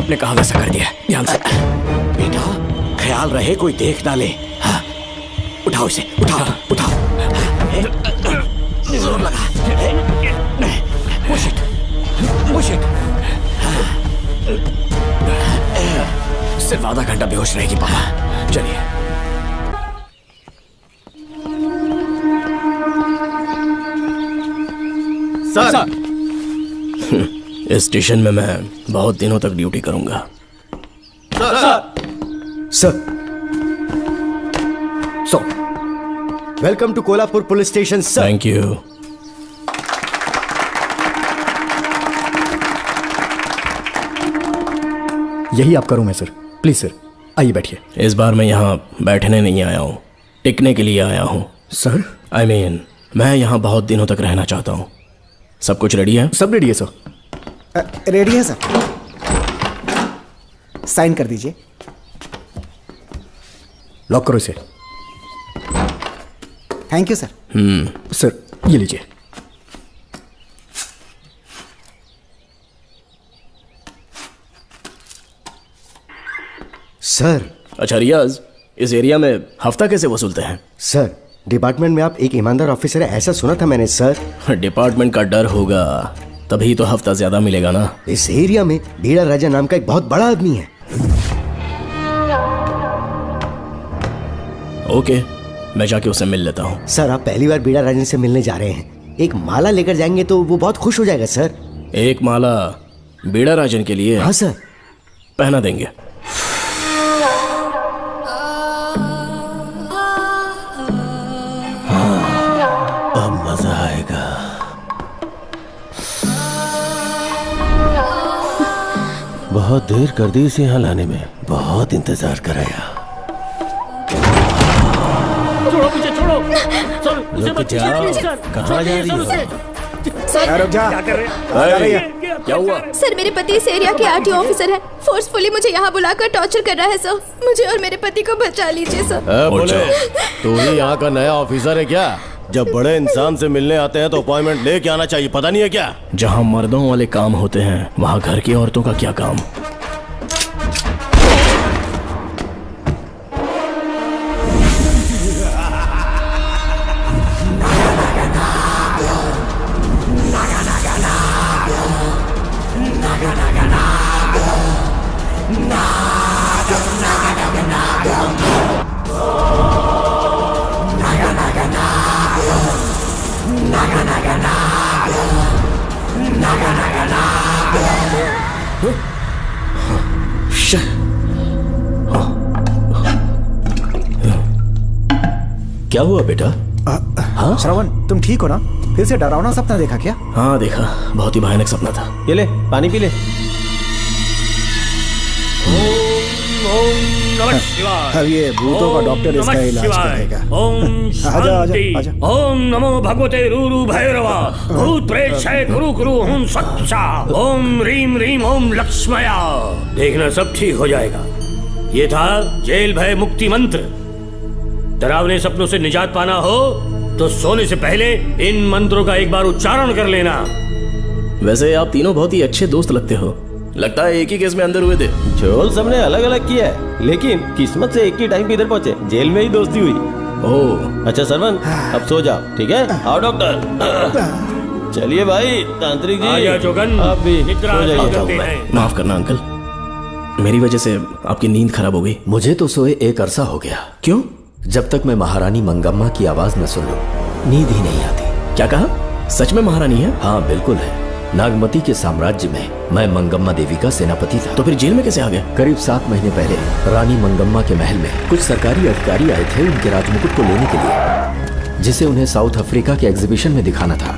आपने कहा वैसा कर दिया, ध्यान से। बेटा ख्याल रहे कोई देख ना ले। हाँ उठाओ इसे, उठाओ उठाओ। जोर लगा। Push it, push it. सिर्फ आधा घंटा बेहोश रहेगी पापा, चलिए। सर इस स्टेशन में मैं बहुत दिनों तक ड्यूटी करूंगा। Sir welcome to Kolhapur police station sir. Thank you. यही आपका रूम है सर, प्लीज सर आइए बैठिए। इस बार मैं यहाँ बैठने नहीं आया हूँ, टिकने के लिए आया हूँ। सर I mean, मैं यहाँ बहुत दिनों तक रहना चाहता हूँ। सब कुछ रेडी है? सब रेडी है सर। रेडी है सर, साइन कर दीजिए। लॉक करो इसे। Thank you sir. सर ये लीजिए। सर अच्छा रियाज, इस एरिया में हफ्ता कैसे वसूलते हैं? सर डिपार्टमेंट में आप एक ईमानदार ऑफिसर है ऐसा सुना था मैंने सर। डिपार्टमेंट का डर होगा तभी तो हफ्ता ज्यादा मिलेगा ना। इस एरिया में बीड़ा राजा नाम का एक बहुत बड़ा आदमी है। ओके, मैं जाके उससे मिल लेता हूँ। सर आप पहली बार बीड़ा राजन से मिलने जा रहे हैं, एक माला लेकर जाएंगे तो वो बहुत खुश हो जाएगा सर। एक माला बीड़ा राजन के लिए? हाँ सर। पहना देंगे। अब मजा आएगा। बहुत देर कर दी इसे यहाँ लाने में, बहुत इंतजार कराया। छोड़ो मुझे, छोड़ो सर, मुझे रुक मत जाओ, छेड़िए, सर। कहाँ जा रही हो? रुक जा। क्या कर रहे हैं? क्या हुआ? सर मेरे पति इस एरिया के आरटीओ ऑफिसर हैं। फोर्सफुली मुझे यहाँ बुलाकर टॉर्चर कर रहा है सर। मुझे और मेरे पति को बचा लीजिए सर। बोले तू ही यहाँ का नया ऑफिसर है क्या? जब बड़े इंसान से मिलने आते हैं तो अपॉइंटमेंट लेके आना चाहिए, पता नहीं है क्या? जहाँ मर्दों वाले काम होते हैं वहाँ घर की औरतों का क्या काम? क्या हुआ बेटा? हाँ श्रवण तुम ठीक हो ना? फिर से डरावना सपना देखा क्या? हाँ देखा, बहुत ही भयानक सपना था। ये ले पानी पी ले। अब ये भूतों का डॉक्टर इसका इलाज करेगा। ओम शांति। ओम नमो भगवते रूरू भैरवा भूत प्रेत शय गुरु गुरु ओम सच्चा ओम रीम रीम ओम लक्ष्मया। देखना सब ठीक हो जाएगा। ये था जेल भय मुक्ति मंत्र। डरावने सपनों से निजात पाना हो तो सोने से पहले इन मंत्रों का एक बार उच्चारण कर लेना। वैसे आप तीनों बहुत ही अच्छे दोस्त लगते हो। लगता है एक ही केस में अंदर हुए थे। झोल सबने अलग अलग किया है, लेकिन किस्मत से एक ही टाइम पे इधर पहुंचे, जेल में ही दोस्ती हुई। ओह अच्छा सरवन अब सो जाओ, ठीक है? आओ डॉक्टर। चलिए भाई तांत्रिक जी, आजा जोगन, आप भी निद्रा सो जाइए। करते हैं। माफ करना अंकल, मेरी वजह से आपकी नींद खराब हो गई। मुझे तो सोए एक अरसा हो गया। क्यों? जब तक मैं महारानी मंगम्मा की आवाज न सुन लूं नींद ही नहीं आती। क्या कहा? सच में महारानी है? हाँ बिल्कुल है। नागमती के साम्राज्य में मैं मंगम्मा देवी का सेनापति था। तो फिर जेल में कैसे आ गए? करीब 7 महीने पहले रानी मंगम्मा के महल में कुछ सरकारी अधिकारी आए थे उनके राजमुकुट को लेने के लिए, जिसे उन्हें साउथ अफ्रीका के एग्जीबिशन में दिखाना था।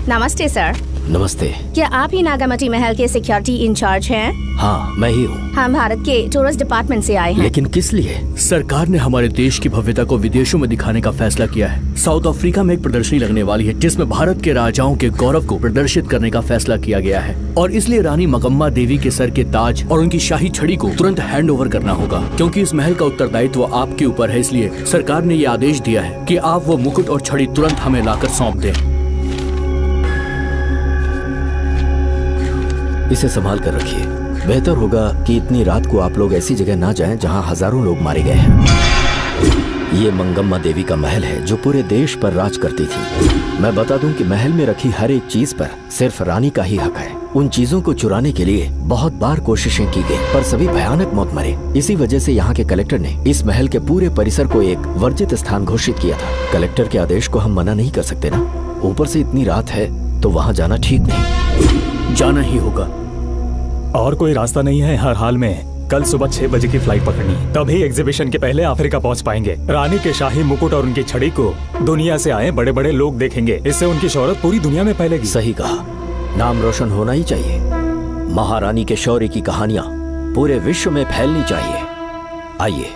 नमस्ते सर। नमस्ते। क्या आप ही नागामती महल के सिक्योरिटी इंचार्ज हैं? हाँ मैं ही हूँ। हम भारत के टूरिस्ट डिपार्टमेंट से आए हैं। लेकिन किस लिए? सरकार ने हमारे देश की भव्यता को विदेशों में दिखाने का फैसला किया है। साउथ अफ्रीका में एक प्रदर्शनी लगने वाली है जिसमें भारत के राजाओं के गौरव को प्रदर्शित करने का फैसला किया गया है, और इसलिए रानी मंगम्मा देवी के सर के ताज और उनकी शाही छड़ी को तुरंत हैंड ओवर करना होगा। क्योंकि इस महल का उत्तरदायित्व आपके ऊपर है, इसलिए सरकार ने ये आदेश दिया है कि आप वो मुकुट और छड़ी तुरंत हमें लाकर सौंप दें। इसे संभाल कर रखिए। बेहतर होगा कि इतनी रात को आप लोग ऐसी जगह ना जाएं जहां हजारों लोग मारे गए हैं। ये मंगम्मा देवी का महल है जो पूरे देश पर राज करती थी। मैं बता दूं कि महल में रखी हर एक चीज पर सिर्फ रानी का ही हक है। उन चीजों को चुराने के लिए बहुत बार कोशिशें की गई, पर सभी भयानक मौत मरे। इसी वजह से यहाँ के कलेक्टर ने इस महल के पूरे परिसर को एक वर्जित स्थान घोषित किया था। कलेक्टर के आदेश को हम मना नहीं कर सकते ना। ऊपर से इतनी रात है तो वहाँ जाना ठीक नहीं। जाना ही होगा। और कोई रास्ता नहीं है हर हाल में। कल सुबह 6 बजे की फ्लाइट पकड़नी, तभी एग्जीबिशन के पहले अफ्रीका पहुंच पाएंगे। रानी के शाही मुकुट और उनकी छड़ी को दुनिया से आए बड़े बड़े लोग देखेंगे। इससे उनकी शोहरत पूरी दुनिया में फैलेगी। सही कहा, नाम रोशन होना ही चाहिए। महारानी के शौर्य की कहानियां पूरे विश्व में फैलनी चाहिए। आइए।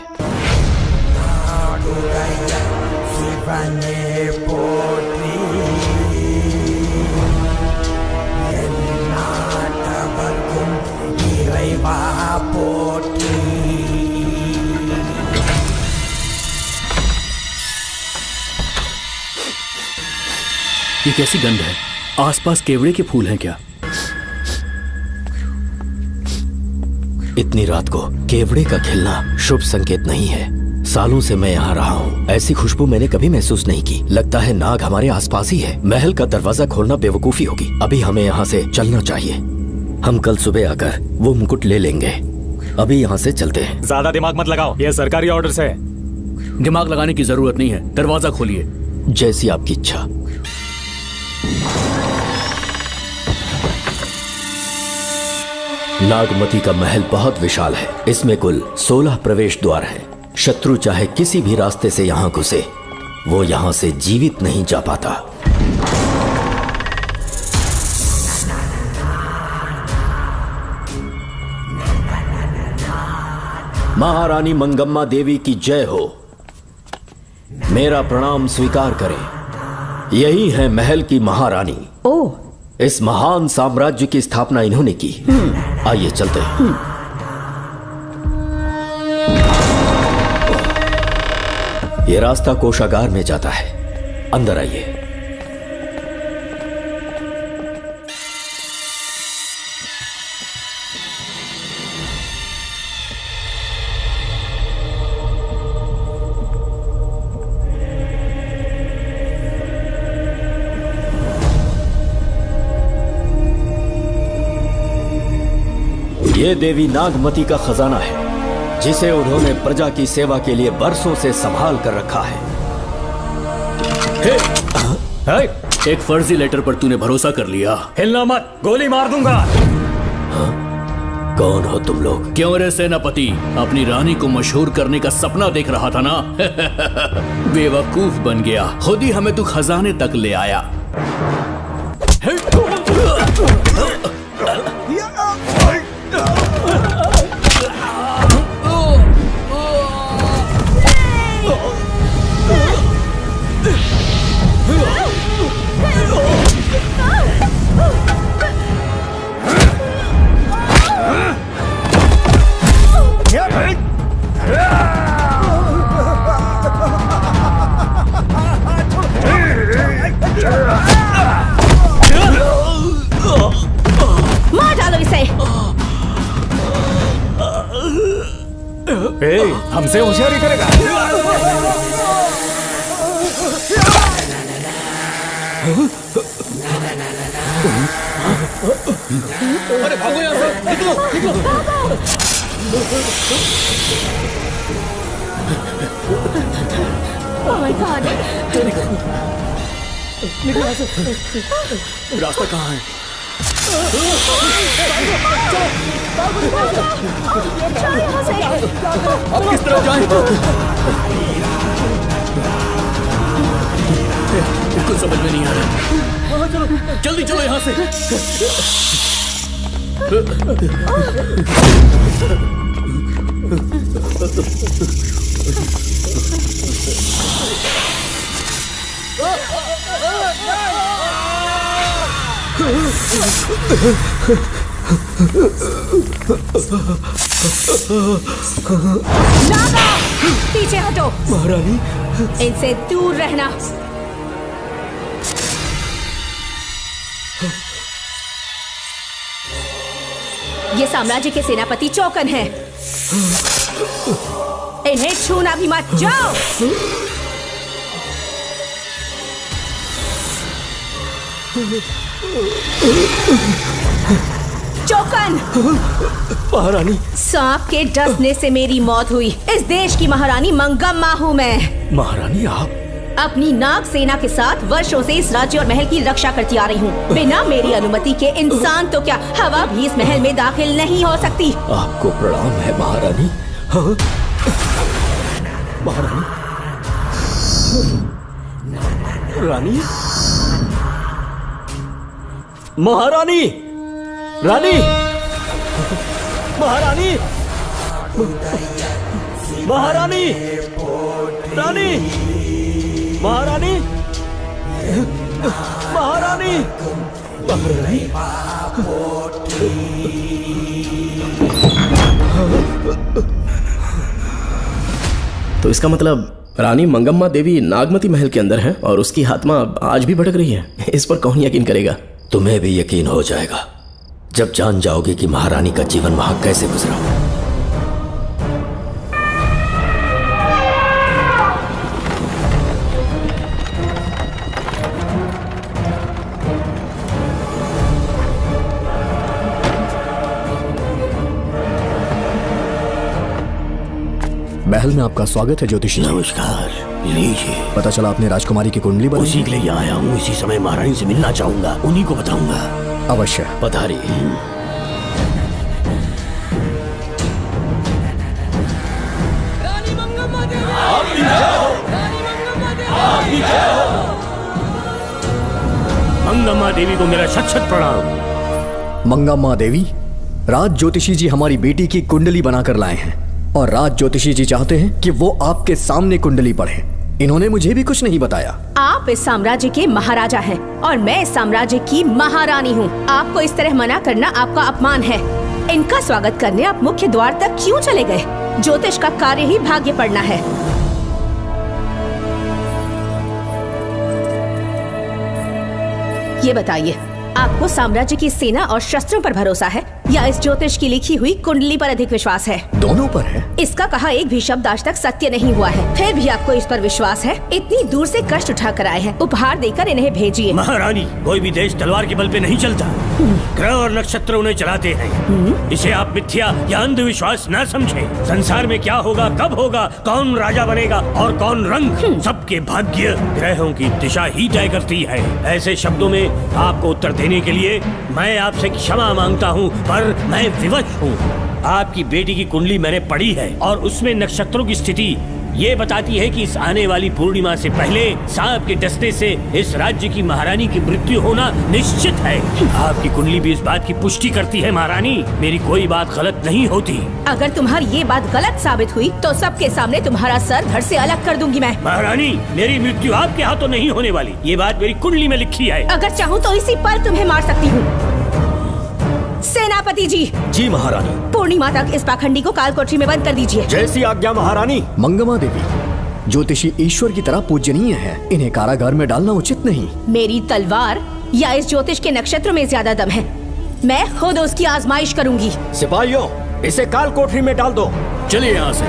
ये कैसी गंध है? आसपास केवड़े के फूल हैं क्या? इतनी रात को केवड़े का खिलना शुभ संकेत नहीं है। सालों से मैं यहाँ रहा हूँ, ऐसी खुशबू मैंने कभी महसूस नहीं की। लगता है नाग हमारे आसपास ही है। महल का दरवाजा खोलना बेवकूफी होगी। अभी हमें यहाँ से चलना चाहिए। हम कल सुबह आकर वो मुकुट ले लेंगे। अभी यहाँ से चलते हैं। ज्यादा दिमाग मत लगाओ, ये सरकारी ऑर्डर्स है। दिमाग लगाने की जरूरत नहीं है, दरवाजा खोलिए। जैसी आपकी इच्छा। नागमती का महल बहुत विशाल है। इसमें कुल 16 प्रवेश द्वार हैं। शत्रु चाहे किसी भी रास्ते से यहाँ घुसे, वो यहाँ से जीवित नहीं जा पाता। महारानी मंगम्मा देवी की जय हो। मेरा प्रणाम स्वीकार करें। यही है महल की महारानी। ओह, इस महान साम्राज्य की स्थापना इन्होंने की। आइए चलते हैं। ये रास्ता कोषागार में जाता है। अंदर आइए। ये देवी नागमती का खजाना है, जिसे उन्होंने प्रजा की सेवा के लिए बरसों से संभाल कर रखा है। एक फर्जी लेटर पर तूने भरोसा कर लिया। हिलना मत, गोली मार दूंगा। कौन हो तुम लोग? क्यों रे सेनापति, अपनी रानी को मशहूर करने का सपना देख रहा था ना? बेवकूफ बन गया। खुद ही हमें तू खजाने तक ले आया। मार डालो इसे। हमसे होशियारी करेगा। अरे भागो यहाँ से, निकलो निकलो। Oh my God! निकलो यहाँ से। रास्ता कहाँ है? अब किस तरह जाएं? कुछ समझ में नहीं आ रहा। चलो जल्दी चलो यहाँ से। नागा, पीछे हटो। महारानी, इनसे दूर रहना। ये साम्राज्य के सेनापति चौकन हैं। इन्हें छूना भी मत। जाओ। चौकन। महारानी। सांप के डसने से मेरी मौत हुई। इस देश की महारानी मंगम्मा हूँ मैं। महारानी आप अपनी नाग सेना के साथ वर्षों से इस राज्य और महल की रक्षा करती आ रही हूँ। बिना मेरी अनुमति के इंसान तो क्या, हवा भी इस महल में दाखिल नहीं हो सकती। आपको प्रणाम है महारानी। हाँ? महारानी। रानी। महारानी। रानी। महारानी। महारानी। रानी। महारानी। महारानी। तो इसका मतलब रानी मंगम्मा देवी नागमती महल के अंदर है और उसकी आत्मा आज भी भटक रही है। इस पर कौन यकीन करेगा? तुम्हें भी यकीन हो जाएगा जब जान जाओगे कि महारानी का जीवन वहां कैसे गुजरा। महल में आपका स्वागत है ज्योतिषी। नमस्कार, लीजिए। पता चला आपने राजकुमारी की कुंडली बनाई। उसी के लिए आया हूँ। इसी समय महारानी से मिलना चाहूंगा, उन्हीं को बताऊंगा। अवश्य पधारी। मंगम्मा देवी को मेरा शत शत प्रणाम। मंगम्मा देवी, राज ज्योतिषी जी हमारी बेटी की कुंडली बनाकर लाए हैं और राज ज्योतिषी जी चाहते हैं कि वो आपके सामने कुंडली पढ़े। इन्होंने मुझे भी कुछ नहीं बताया। आप इस साम्राज्य के महाराजा हैं और मैं इस साम्राज्य की महारानी हूँ। आपको इस तरह मना करना आपका अपमान है। इनका स्वागत करने आप मुख्य द्वार तक क्यों चले गए? ज्योतिष का कार्य ही भाग्य पढ़ना है। ये बताइए, आपको साम्राज्य की सेना और शस्त्रों पर भरोसा है या इस ज्योतिष की लिखी हुई कुंडली पर अधिक विश्वास है? दोनों पर है। इसका कहा एक भी शब्द आज तक सत्य नहीं हुआ है, फिर भी आपको इस पर विश्वास है? इतनी दूर से कष्ट उठा कर आए हैं, उपहार देकर इन्हें भेजिए। महारानी, कोई भी देश तलवार के बल पे नहीं चलता, ग्रह और नक्षत्र उन्हें चलाते हैं। इसे आप मिथ्या या अंधविश्वास न समझें। संसार में क्या होगा, कब होगा, कौन राजा बनेगा और कौन रंग, सबके भाग्य ग्रहों की दिशा ही तय करती है। ऐसे शब्दों में आपको उत्तर देने के लिए मैं आपसे क्षमा मांगता हूँ, पर मैं विवश हूँ। आपकी बेटी की कुंडली मैंने पढ़ी है और उसमें नक्षत्रों की स्थिति ये बताती है कि इस आने वाली पूर्णिमा से पहले सांप के डसने से इस राज्य की महारानी की मृत्यु होना निश्चित है। आपकी कुंडली भी इस बात की पुष्टि करती है। महारानी, मेरी कोई बात गलत नहीं होती। अगर तुम्हारी ये बात गलत साबित हुई तो सबके सामने तुम्हारा सर धड़ से अलग कर दूंगी मैं। महारानी, मेरी मृत्यु आपके हाथों नहीं होने वाली, ये बात मेरी कुंडली में लिखी है। अगर चाहूँ तो इसी पल तुम्हें मार सकती हूँ। सेनापति जी। जी महारानी। पूर्णिमा तक इस पाखंडी को काल कोठरी में बंद कर दीजिए। जैसी आज्ञा महारानी। मंगम्मा देवी, ज्योतिषी ईश्वर की तरह पूजनीय है, इन्हें कारागार में डालना उचित नहीं। मेरी तलवार या इस ज्योतिष के नक्षत्र में ज्यादा दम है, मैं खुद उसकी आजमाइश करूंगी। सिपाहियों, इसे काल कोठरी में डाल दो। चलिए यहाँ से।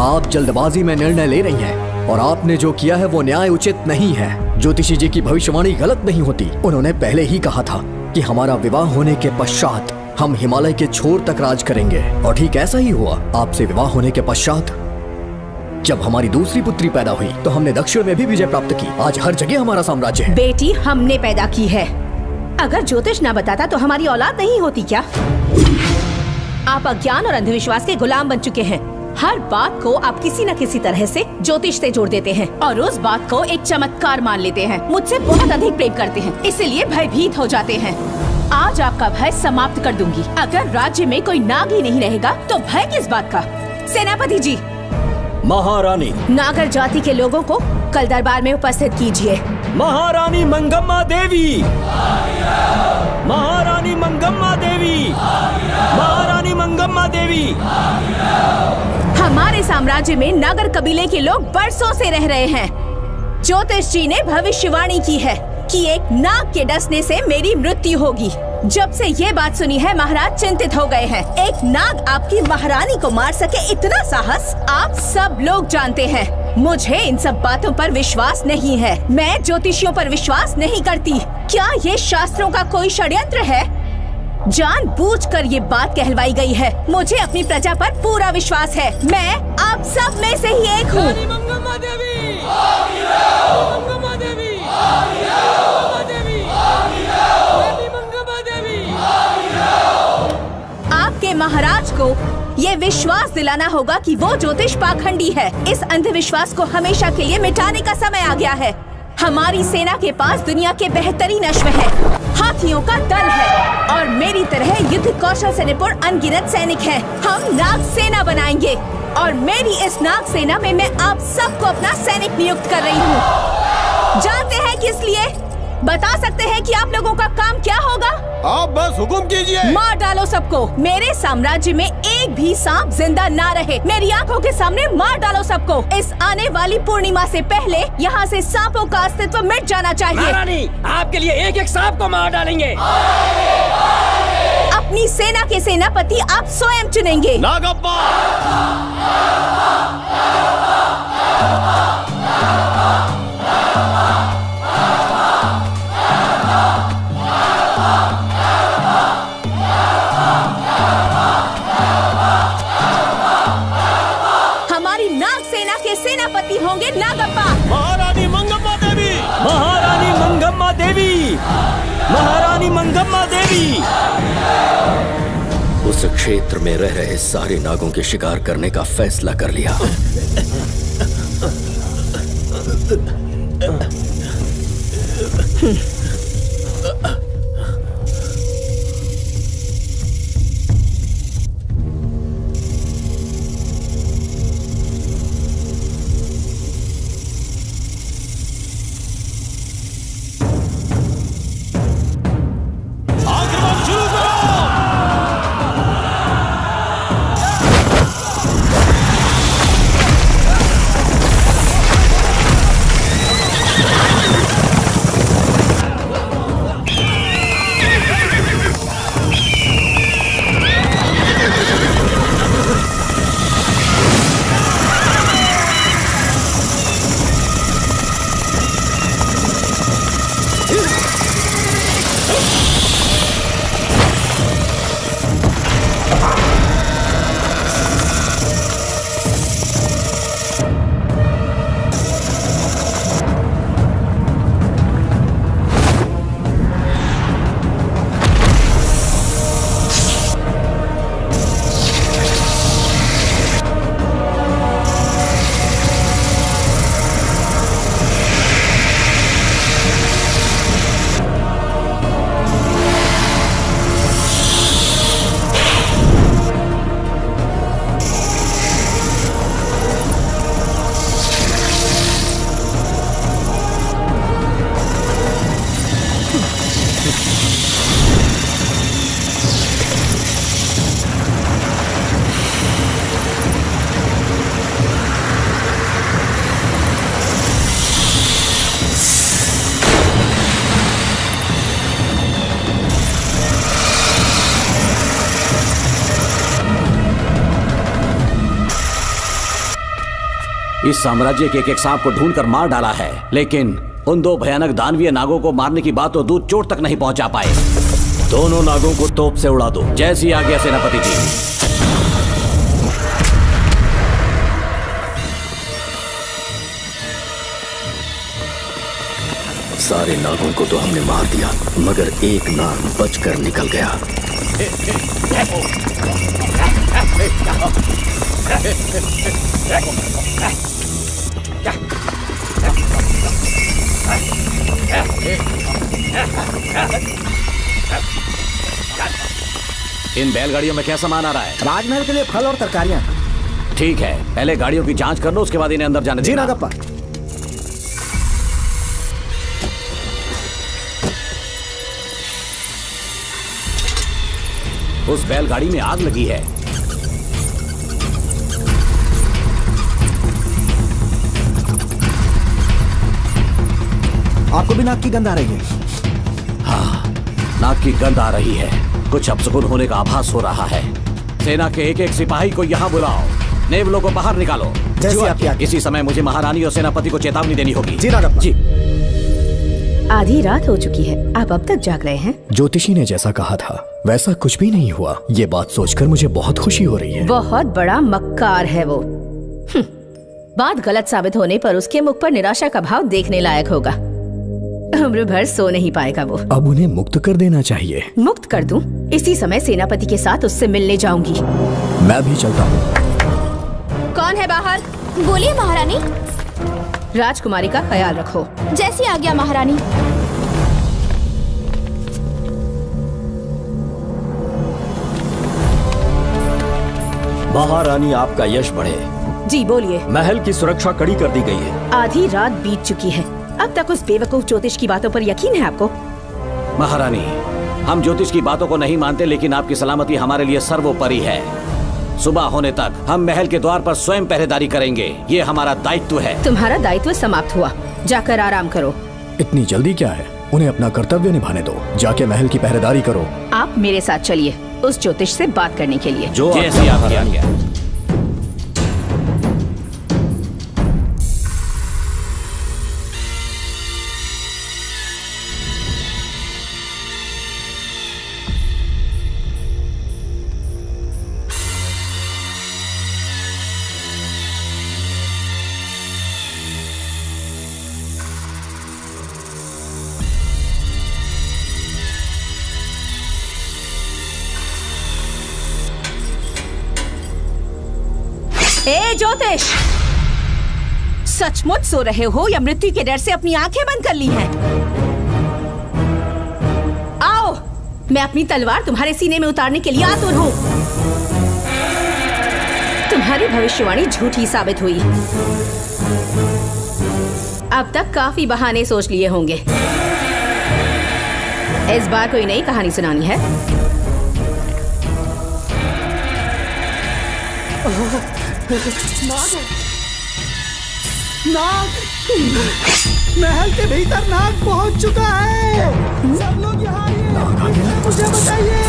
आप जल्दबाजी में निर्णय ले रही हैं और आपने जो किया है वो न्याय उचित नहीं है। ज्योतिषी जी की भविष्यवाणी गलत नहीं होती। उन्होंने पहले ही कहा था कि हमारा विवाह होने के पश्चात हम हिमालय के छोर तक राज करेंगे और ठीक ऐसा ही हुआ। आपसे विवाह होने के पश्चात जब हमारी दूसरी पुत्री पैदा हुई तो हमने दक्षिण में भी विजय प्राप्त की। आज हर जगह हमारा साम्राज्य है। बेटी हमने पैदा की है। अगर ज्योतिष ना बताता तो हमारी औलाद नहीं होती क्या? आप अज्ञान और अंधविश्वास के गुलाम बन चुके हैं। हर बात को आप किसी न किसी तरह से ज्योतिष से जोड़ देते हैं और उस बात को एक चमत्कार मान लेते हैं। मुझसे बहुत अधिक प्रेम करते हैं, इसीलिए भयभीत हो जाते हैं। आज आपका भय समाप्त कर दूंगी। अगर राज्य में कोई नाग ही नहीं रहेगा तो भय किस बात का? सेनापति जी। महारानी। नागर जाति के लोगों को कल दरबार में उपस्थित कीजिए। महारानी मंगम्मा देवी। महारानी मंगम्मा देवी। महारानी मंगम्मा देवी। हमारे साम्राज्य में नागर कबीले के लोग बरसों से रह रहे हैं। ज्योतिष जी ने भविष्यवाणी की है कि एक नाग के डसने से मेरी मृत्यु होगी। जब से ये बात सुनी है महाराज चिंतित हो गए हैं। एक नाग आपकी महारानी को मार सके इतना साहस आप सब लोग जानते हैं। मुझे इन सब बातों पर विश्वास नहीं है। मैं ज्योतिषियों पर विश्वास नहीं करती। क्या ये शास्त्रों का कोई षड्यंत्र है? जानबूझकर ये बात कहलवाई गई है। मुझे अपनी प्रजा पर पूरा विश्वास है। मैं आप सब में से ही एक हूँ। आपके महाराज को ये विश्वास दिलाना होगा कि वो ज्योतिष पाखंडी है। इस अंधविश्वास को हमेशा के लिए मिटाने का समय आ गया है। हमारी सेना के पास दुनिया के बेहतरीन अश्व है, हाथियों का दल है और मेरी तरह युद्ध कौशल से निपुण अनगिनत सैनिक हैं। हम नाग सेना बनाएंगे और मेरी इस नाग सेना में मैं आप सबको अपना सैनिक नियुक्त कर रही हूँ। जानते हैं किस लिए? बता सकते हैं कि आप लोगों का काम क्या होगा? आप बस हुक्म कीजिए। मार डालो सबको। मेरे साम्राज्य में एक भी सांप जिंदा ना रहे। मेरी आंखों के सामने मार डालो सबको। इस आने वाली पूर्णिमा से पहले यहाँ से सांपों का अस्तित्व मिट जाना चाहिए। महारानी, आपके लिए एक एक सांप को मार डालेंगे। अपनी सेना के सेनापति आप स्वयं चुनेंगे। नागप्पा। सेनापति होंगे नागप्पा। महारानी मंगम्मा देवी। महारानी मंगम्मा देवी। महारानी मंगम्मा देवी। उस क्षेत्र में रह रहे सारे नागों के शिकार करने का फैसला कर लिया। इस साम्राज्य के एक सांप को ढूंढकर मार डाला है, लेकिन उन दो भयानक दानवीय नागों को मारने की बात तो दूर चोट तक नहीं पहुंचा पाए। दोनों नागों को तोप से उड़ा दो। जैसी आज्ञा सेनापति जी। सारे नागों को तो हमने मार दिया, मगर एक नाग बचकर निकल गया। इन बैलगाड़ियों में क्या सामान आ रहा है? राजमहल के लिए फल और तरकारियां। ठीक है, पहले गाड़ियों की जांच कर लो, उसके बाद इन्हें अंदर जाने देना। जी नागप्पा। उस बैलगाड़ी में आग लगी है। आपको भी नाक की गंध आ रही है? हाँ, नाक की गंध आ रही है। कुछ अपशकुन होने का आभास हो रहा है। सेना के एक एक सिपाही को यहाँ बुलाओ, नेवलों को बाहर निकालो। जैसी आपकी आज्ञा। इसी समय मुझे महारानी और सेनापति को चेतावनी देनी होगी। जी नागप्पा। जी। आधी रात हो चुकी है, आप अब तक जाग रहे हैं? ज्योतिषी ने जैसा कहा था वैसा कुछ भी नहीं हुआ। ये बात सोचकर मुझे बहुत खुशी हो रही है। बहुत बड़ा मक्कार है वो। बात गलत साबित होने पर उसके मुख पर निराशा का भाव देखने लायक होगा। उम्र भर सो नहीं पाएगा वो। अब उन्हें मुक्त कर देना चाहिए। मुक्त कर दूं? इसी समय सेनापति के साथ उससे मिलने जाऊंगी। मैं भी चलता हूँ। कौन है बाहर? बोलिए महारानी। राजकुमारी का ख्याल रखो। जैसी आज्ञा महारानी। महारानी आपका यश बढ़े। जी बोलिए। महल की सुरक्षा कड़ी कर दी गई है। आधी रात बीत चुकी है, अब तक उस बेवकूफ ज्योतिष की बातों पर यकीन है आपको? महारानी, हम ज्योतिष की बातों को नहीं मानते, लेकिन आपकी सलामती हमारे लिए सर्वोपरि है। सुबह होने तक हम महल के द्वार पर स्वयं पहरेदारी करेंगे, ये हमारा दायित्व है। तुम्हारा दायित्व समाप्त हुआ, जाकर आराम करो। इतनी जल्दी क्या है? उन्हें अपना कर्तव्य निभाने दो। जाके महल की पहरेदारी करो। आप मेरे साथ चलिए उस ज्योतिष से बात करने के लिए। जो जैसी आपकी आज्ञा। ए ज्योतिष, सचमुच सो रहे हो या मृत्यु के डर से अपनी आंखें बंद कर ली हैं? आओ, मैं अपनी तलवार तुम्हारे सीने में उतारने के लिए आतुर हूं। तुम्हारी भविष्यवाणी झूठी साबित हुई। अब तक काफी बहाने सोच लिए होंगे। इस बार कोई नई कहानी सुनानी है? नाग! महल के भीतर नाग पहुंच चुका है। सब लोग यहाँ आइए, मुझे बचाइए।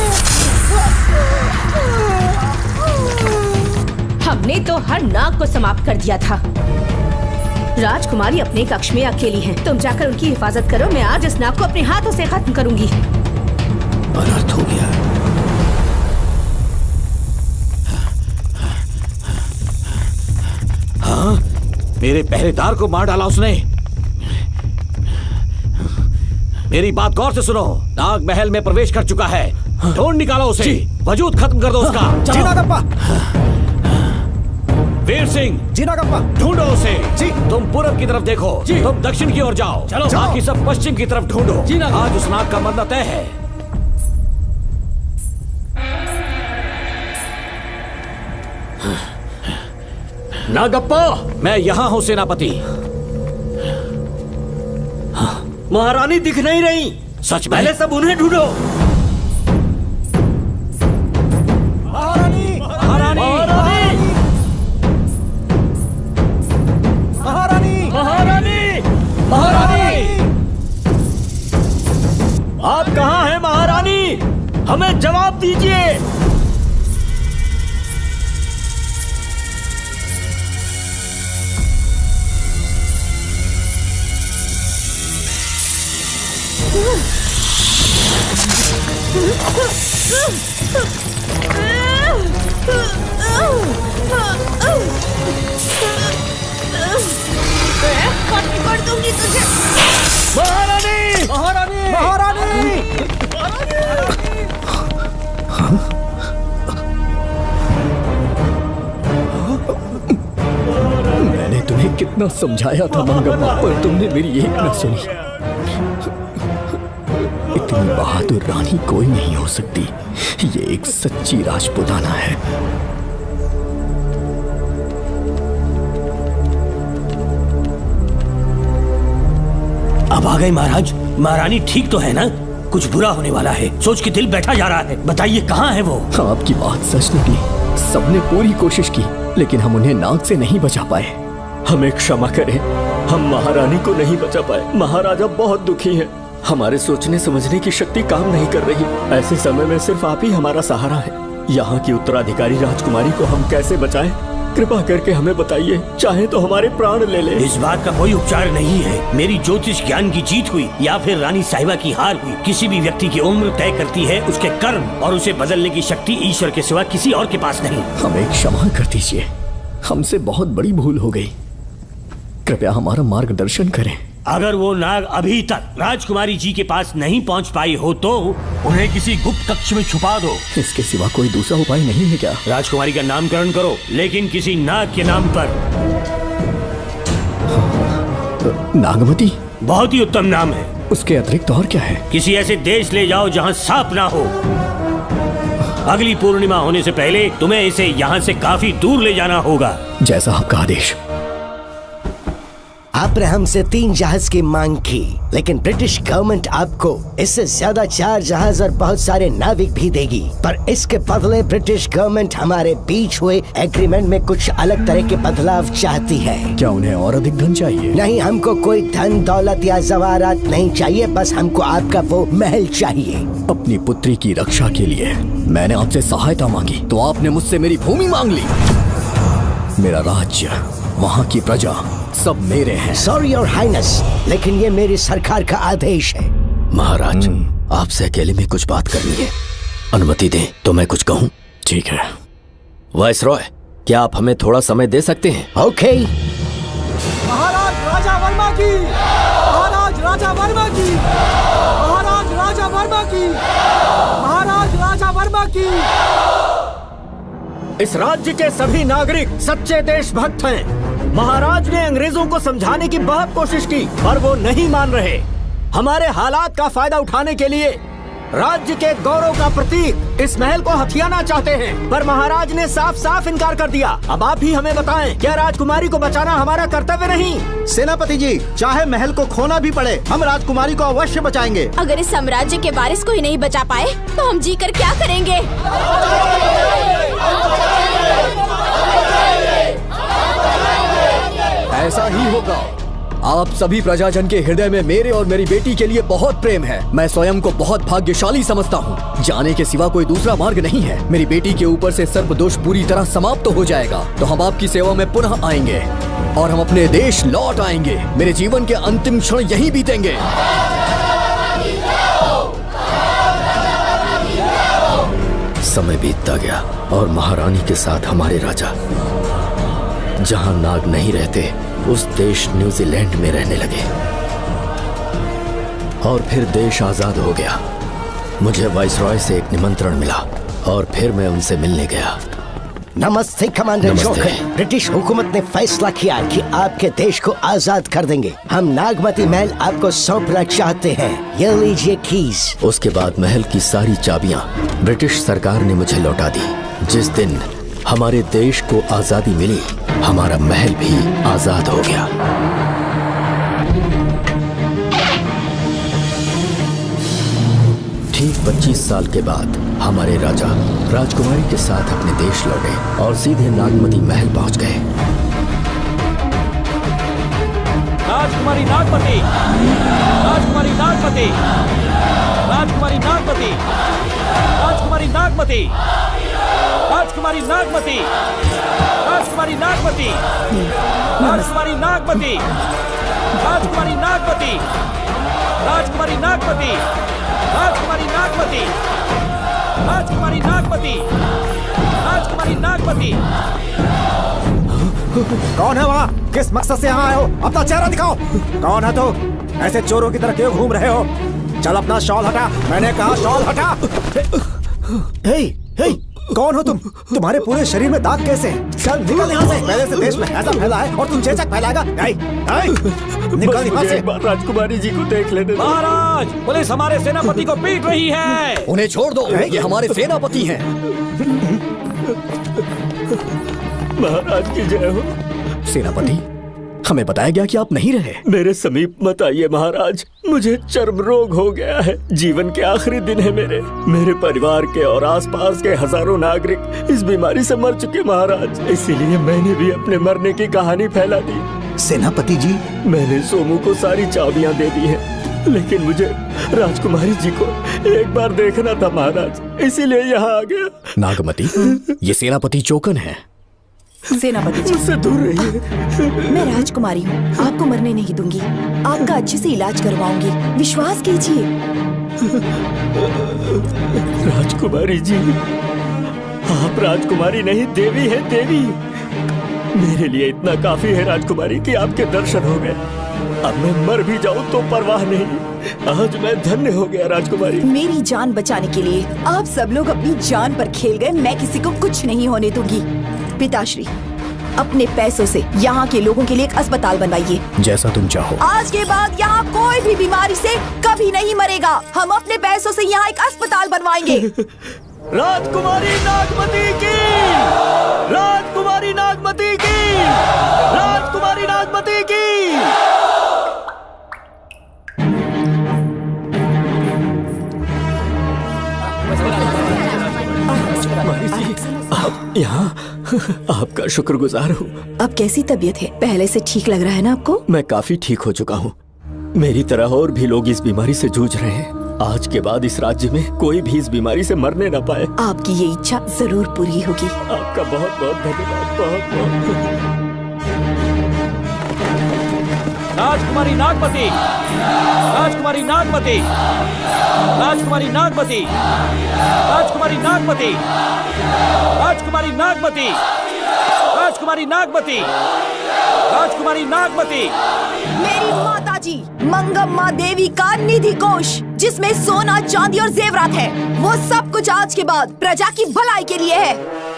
हमने तो हर नाग को समाप्त कर दिया था। राजकुमारी अपने कक्ष में अकेली है, तुम जाकर उनकी हिफाजत करो। मैं आज इस नाग को अपने हाथों से खत्म करूंगी। अनर्थ हो गया। हाँ, मेरे पहरेदार को मार डाला उसने। मेरी बात गौर से सुनो, नाग महल में प्रवेश कर चुका है। ढूंढ निकालो उसे, वजूद खत्म कर दो उसका। जी नागप्पा। वीर सिंह, जी नागप्पा। ढूंढो उसे। जी। तुम पूरब की तरफ देखो, तुम दक्षिण की ओर जाओ। चलो। बाकी सब पश्चिम की तरफ ढूंढो। आज उस नाग का मरना तय है। नागप्पा! मैं यहाँ हूँ सेनापति। महारानी दिख नहीं रही। सच में? पहले सब उन्हें ढूंढो। महारानी! महारानी! महारानी! महारानी! महारानी! आप कहाँ हैं महारानी? हमें जवाब दीजिए। कर दूंगी तुझे। महारानी! महारानी! महारानी! मैंने तुम्हें कितना समझाया था मंगम्मा, पर तुमने मेरी एक न सुनी। इतनी बहादुर रानी कोई नहीं हो सकती। ये एक सच्ची राजपुताना है। अब आ गए महाराज। महारानी ठीक तो है ना? कुछ बुरा होने वाला है, सोच के दिल बैठा जा रहा है। बताइए कहाँ है वो? आपकी बात सच निकली। सबने पूरी कोशिश की, लेकिन हम उन्हें नाग से नहीं बचा पाए। हमें क्षमा करें, हम महारानी को नहीं बचा पाए। महाराजा बहुत दुखी हैं। हमारे सोचने समझने की शक्ति काम नहीं कर रही। ऐसे समय में सिर्फ आप ही हमारा सहारा है। यहाँ की उत्तराधिकारी राजकुमारी को हम कैसे बचाएं? कृपा करके हमें बताइए, चाहे तो हमारे प्राण ले ले। इस बात का कोई उपचार नहीं है। मेरी ज्योतिष ज्ञान की जीत हुई या फिर रानी साहिबा की हार हुई। किसी भी व्यक्ति की उम्र तय करती है उसके कर्म, और उसे बदलने की शक्ति ईश्वर के सिवा किसी और के पास नहीं। हमें क्षमा कर दीजिए, हमसे बहुत बड़ी भूल हो गई। कृपया हमारा मार्गदर्शन करें। अगर वो नाग अभी तक राजकुमारी जी के पास नहीं पहुंच पाई हो तो उन्हें किसी गुप्त कक्ष में छुपा दो। इसके सिवा कोई दूसरा उपाय नहीं है क्या? राजकुमारी का नामकरण करो, लेकिन किसी नाग के नाम पर। नागमती बहुत ही उत्तम नाम है। उसके अतिरिक्त और क्या है? किसी ऐसे देश ले जाओ जहाँ सांप ना हो। अगली पूर्णिमा होने से पहले तुम्हें इसे यहाँ से काफी दूर ले जाना होगा। जैसा आपका आदेश। आपने हमसे 3 जहाज की मांग की, लेकिन ब्रिटिश गवर्नमेंट आपको इससे ज्यादा 4 जहाज और बहुत सारे नाविक भी देगी। पर इसके बदले ब्रिटिश गवर्नमेंट हमारे बीच हुए एग्रीमेंट में कुछ अलग तरह के बदलाव चाहती है। क्या उन्हें और अधिक धन चाहिए? नहीं, हमको कोई धन दौलत या जवाहरात नहीं चाहिए, बस हमको आपका वो महल चाहिए। अपनी पुत्री की रक्षा के लिए मैंने आपसे सहायता मांगी तो आपने मुझसे मेरी भूमि मांग ली। मेरा राज्य, वहाँ की प्रजा सब मेरे हैं। सॉरी योर हाइनेस, लेकिन ये मेरी सरकार का आदेश है। महाराज, आपसे अकेले में कुछ बात करनी है। अनुमति दें तो मैं कुछ कहूँ? ठीक है। वाइसरॉय, क्या आप हमें थोड़ा समय दे सकते हैं? ओके। महाराज राजा वर्मा की, महाराज राजा वर्मा की, महाराज राजा वर्मा की, महाराज राजा वर्मा की। इस राज्य के सभी नागरिक सच्चे देशभक्त हैं। महाराज ने अंग्रेजों को समझाने की बहुत कोशिश की, पर वो नहीं मान रहे। हमारे हालात का फायदा उठाने के लिए राज्य के गौरव का प्रतीक इस महल को हथियाना चाहते हैं, पर महाराज ने साफ साफ इनकार कर दिया। अब आप ही हमें बताएं, क्या राजकुमारी को बचाना हमारा कर्तव्य नहीं? सेनापति जी, चाहे महल को खोना भी पड़े, हम राजकुमारी को अवश्य बचाएंगे। अगर इस साम्राज्य के वारिस को ही नहीं बचा पाए तो हम जीकर क्या करेंगे? ऐसा ही होगा। आप सभी प्रजाजन के हृदय में मेरे और मेरी बेटी के लिए बहुत प्रेम है। मैं स्वयं को बहुत भाग्यशाली समझता हूँ। जाने के सिवा कोई दूसरा मार्ग नहीं है। मेरी बेटी के ऊपर से सर्पदोष पूरी तरह समाप्त हो जाएगा तो हम आपकी सेवा में पुनः आएंगे और हम अपने देश लौट आएंगे। मेरे जीवन के अंतिम क्षण यहीं बीतेंगे। समय बीतता गया और महारानी के साथ हमारे राजा जहां नाग नहीं रहते उस देश न्यूजीलैंड में रहने लगे और फिर देश आजाद हो गया। मुझे वाइसरॉय से एक निमंत्रण मिला और फिर मैं उनसे मिलने गया। नमस्ते कमांडर जोकर। ब्रिटिश हुकूमत ने फैसला किया कि आपके देश को आजाद कर देंगे। हम नागमती महल आपको सौंपना चाहते हैं। ये लीजिए कीज। उसके बाद महल की सारी चाबियां ब्रिटिश सरकार ने मुझे लौटा दी। जिस दिन हमारे देश को आजादी मिली, हमारा महल भी आजाद हो गया। ठीक 25 साल के बाद हमारे राजा राजकुमारी के साथ अपने देश लौटे और सीधे नागमती महल पहुंच गए। राजकुमारी नागमती, राजकुमारी नागमती, राजकुमारी नागमती, राजकुमारी नागमती, राजकुमारी नागमती, राजकुमारी नागमती, राजकुमारी नागमती, राजकुमारी नागमती, राजकुमारी नागमती, राजकुमारी नागमती, राजकुमारी नागमती, राजकुमारी नागमती। कौन है वहाँ? किस मकसद से यहाँ आए हो? अपना चेहरा दिखाओ। कौन है तो? ऐसे चोरों की तरह क्यों घूम रहे हो? चल अपना शॉल हटा। मैंने कहा शॉल हटा। हे, हे, कौन हो तुम? तुम्हारे पूरे शरीर में दाग कैसे हैं? चल निकल यहाँ से। पहले से देश में ऐसा फैला है और तुम चेचक फैलाएगा। निकल यहाँ से। राजकुमारी जी को देख लेने दो। महाराज, पुलिस हमारे सेनापति को पीट रही है। उन्हें छोड़ दो, ये हमारे सेनापति हैं। महाराज की जय हो। सेनापति, हमें बताया गया कि आप नहीं रहे। मेरे समीप मत आइए महाराज, मुझे चर्म रोग हो गया है। जीवन के आखिरी दिन है मेरे परिवार के और आसपास के हजारों नागरिक इस बीमारी से मर चुके महाराज। इसीलिए मैंने भी अपने मरने की कहानी फैला दी। सेनापति जी, मैंने सोमू को सारी चाबियां दे दी हैं, लेकिन मुझे राजकुमारी जी को एक बार देखना था महाराज, इसीलिए यहाँ आ गया। नागमती, ये सेनापति चोकन है। सेनापति जी, मुझसे दूर रहिए। मैं राजकुमारी हूँ, आपको मरने नहीं दूंगी। आपका अच्छे से इलाज करवाऊंगी, विश्वास कीजिए। राजकुमारी जी, आप राजकुमारी नहीं देवी है, देवी। मेरे लिए इतना काफी है राजकुमारी कि आपके दर्शन हो गए। अब मैं मर भी जाऊं तो परवाह नहीं। आज मैं धन्य हो गया राजकुमारी। मेरी जान बचाने के लिए आप सब लोग अपनी जान पर खेल गए। मैं किसी को कुछ नहीं होने दूंगी। पिताश्री, अपने पैसों से यहाँ के लोगों के लिए एक अस्पताल बनवाइए। जैसा तुम चाहो। आज के बाद यहाँ कोई भी बीमारी से कभी नहीं मरेगा। हम अपने पैसों से यहाँ एक अस्पताल बनवाएंगे। राजकुमारी नागमती की, राजकुमारी नागमती की, राजकुमारी नागमती की। आप यहाँ, आपका शुक्रगुजार हूँ। अब कैसी तबीयत है? पहले से ठीक लग रहा है ना आपको? मैं काफी ठीक हो चुका हूँ। मेरी तरह और भी लोग इस बीमारी से जूझ रहे हैं। आज के बाद इस राज्य में कोई भी इस बीमारी से मरने न पाए। आपकी ये इच्छा जरूर पूरी होगी। आपका बहुत बहुत धन्यवाद, बहुत बहुत। राजकुमारी नागमती, राजकुमारी नागमती, राजकुमारी नागमती, राजकुमारी नागमती, राजकुमारी नागमती, राजकुमारी नागमती, राजकुमारी नागमती। मेरी माता जी मंगम्मा देवी का निधि कोष, जिसमें सोना, चांदी और जेवरात है, वो सब कुछ आज के बाद प्रजा की भलाई के लिए है।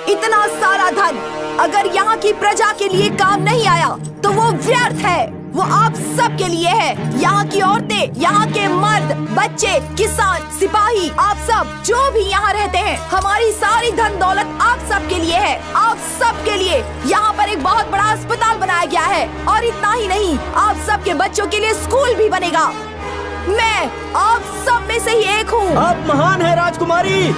इतना सारा धन अगर यहाँ की प्रजा के लिए काम नहीं आया तो वो व्यर्थ है। वो आप सब के लिए है। यहाँ की औरतें, यहाँ के मर्द, बच्चे, किसान, सिपाही, आप सब जो भी यहाँ रहते हैं, हमारी सारी धन दौलत आप सब के लिए है। आप सब के लिए यहाँ पर एक बहुत बड़ा अस्पताल बनाया गया है। और इतना ही नहीं, आप सब के बच्चों के लिए स्कूल भी बनेगा। मैं आप सब में से ही एक हूँ। आप महान है राजकुमारी।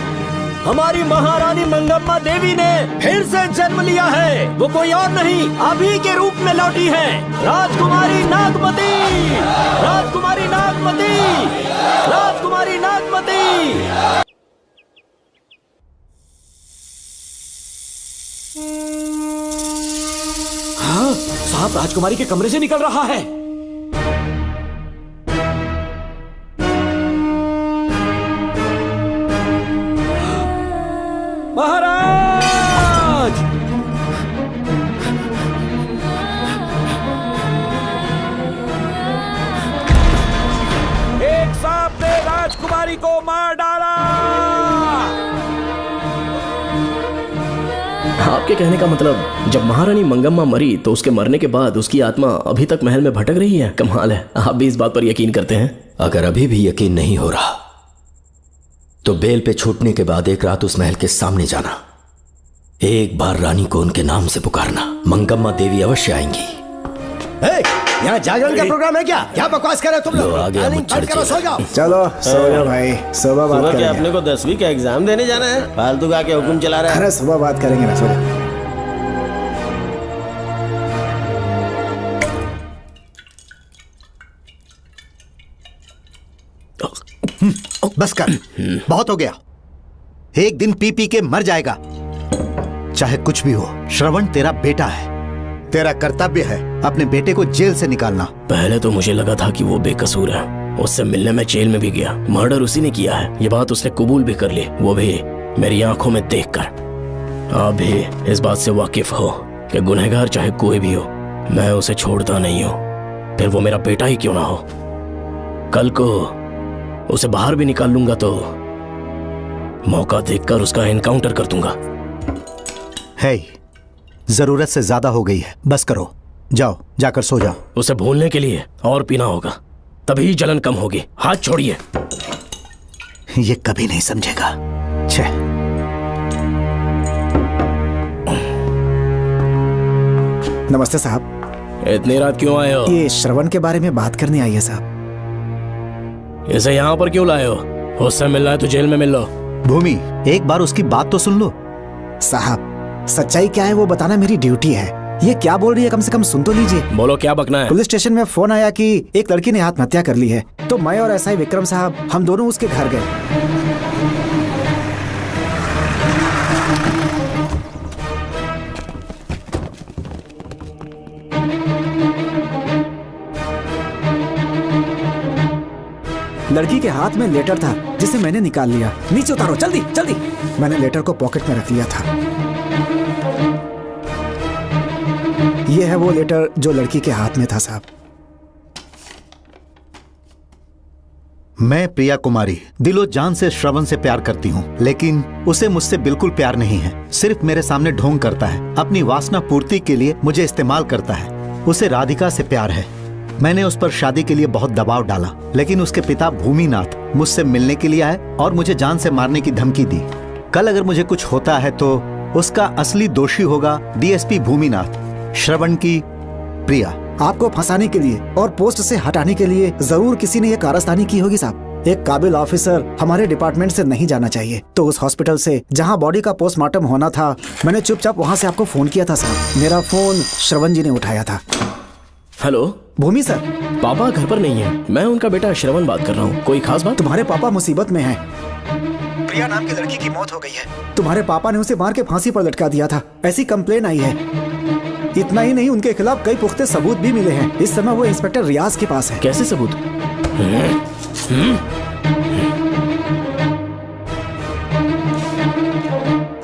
हमारी महारानी मंगम्मा देवी ने फिर से जन्म लिया है। वो कोई और नहीं, अभी के रूप में लौटी है। राजकुमारी नागमती, राजकुमारी नागमती, राजकुमारी नागमती। हाँ, साहब राजकुमारी के कमरे से निकल रहा है। महाराज, एक सांप ने राजकुमारी को मार डाला। आपके कहने का मतलब जब महारानी मंगम्मा मरी तो उसके मरने के बाद उसकी आत्मा अभी तक महल में भटक रही है? कमाल है, आप भी इस बात पर यकीन करते हैं? अगर अभी भी यकीन नहीं हो रहा तो बेल पे छूटने के बाद एक रात उस महल के सामने जाना, एक बार रानी को उनके नाम से पुकारना। मंगम्मा देवी अवश्य आएंगी। यहाँ जागरण का प्रोग्राम है क्या? क्या बकवास कर रहे हो तुम लोग? आ गया मुझ करो, सो जाओ। चलो सो जाओ भाई, सुबह बात करेंगे। अपने को 10वीं का एग्जाम देने जाना है? फालतू का के हुक्म चला रहा है। अरे सुबह बात करेंगे ना, सो जाओ। बस कर, बहुत हो गया। एक दिन पी पी के मर जाएगा। चाहे कुछ भी हो, श्रवण तेरा बेटा है। तेरा कर्तव्य है अपने बेटे को जेल से निकालना। पहले तो मुझे लगा था कि वो बेकसूर है। उससे मिलने में जेल में भी गया। मर्डर उसी ने किया है, ये बात उसने कबूल भी कर ली, वो भी मेरी आंखों में देखकर। आप भी इस बात से वाकिफ हो कि गुनहगार चाहे कोई भी हो, मैं उसे छोड़ता नहीं हूँ, फिर वो मेरा बेटा ही क्यों ना हो। कल को उसे बाहर भी निकाल लूंगा तो मौका देखकर उसका एनकाउंटर कर दूंगा। है, जरूरत से ज्यादा हो गई है, बस करो। जाओ, जाकर सो जाओ। उसे भूलने के लिए और पीना होगा, तभी जलन कम होगी। हाथ छोड़िए। ये कभी नहीं समझेगा। छे। नमस्ते साहब। इतनी रात क्यों आए हो? ये श्रवण के बारे में बात करने आई है साहब। इसे यहाँ पर क्यों लाए हो? उससे मिलना है तो जेल में मिल लो। भूमि, एक बार उसकी बात तो सुन लो। साहब, सच्चाई क्या है वो बताना मेरी ड्यूटी है। ये क्या बोल रही है, कम से कम सुन तो लीजिए। बोलो, क्या बकना है? पुलिस स्टेशन में फोन आया कि एक लड़की ने आत्महत्या कर ली है, तो मैं और एसआई विक्रम साहब हम दोनों उसके घर गए। लड़की के हाथ में लेटर था जिसे मैंने निकाल लिया। नीचे उतारो, जल्दी जल्दी। मैंने लेटर को पॉकेट में रख लिया था। ये है वो लेटर जो लड़की के हाथ में था साहब। मैं प्रिया कुमारी दिलो जान से श्रवण से प्यार करती हूँ, लेकिन उसे मुझसे बिल्कुल प्यार नहीं है। सिर्फ मेरे सामने ढोंग करता है, अपनी वासना पूर्ति के लिए मुझे इस्तेमाल करता है। उसे राधिका से प्यार है। मैंने उस पर शादी के लिए बहुत दबाव डाला, लेकिन उसके पिता भूमिनाथ मुझसे मिलने के लिए आए और मुझे जान से मारने की धमकी दी। कल अगर मुझे कुछ होता है तो उसका असली दोषी होगा डीएसपी भूमिनाथ। श्रवण की प्रिया। आपको फंसाने के लिए और पोस्ट से हटाने के लिए जरूर किसी ने ये कारस्तानी की होगी साहब। एक काबिल ऑफिसर हमारे डिपार्टमेंट से नहीं जाना चाहिए। तो उस हॉस्पिटल से जहां बॉडी का पोस्टमार्टम होना था, मैंने चुपचाप वहां से आपको फोन किया था साहब। मेरा फोन श्रवण जी ने उठाया था। हेलो भूमि सर। पापा घर पर नहीं है। मैं उनका बेटा श्रवण बात कर रहा हूँ। कोई खास बात? तुम्हारे पापा मुसीबत में हैं। प्रिया नाम की लड़की की मौत हो गई है। तुम्हारे पापा ने उसे मार के फांसी पर लटका दिया था, ऐसी कंप्लेन आई है। इतना ही नहीं, उनके खिलाफ कई पुख्ते सबूत भी मिले हैं। इस समय वो इंस्पेक्टर रियाज के पास है। कैसे सबूत?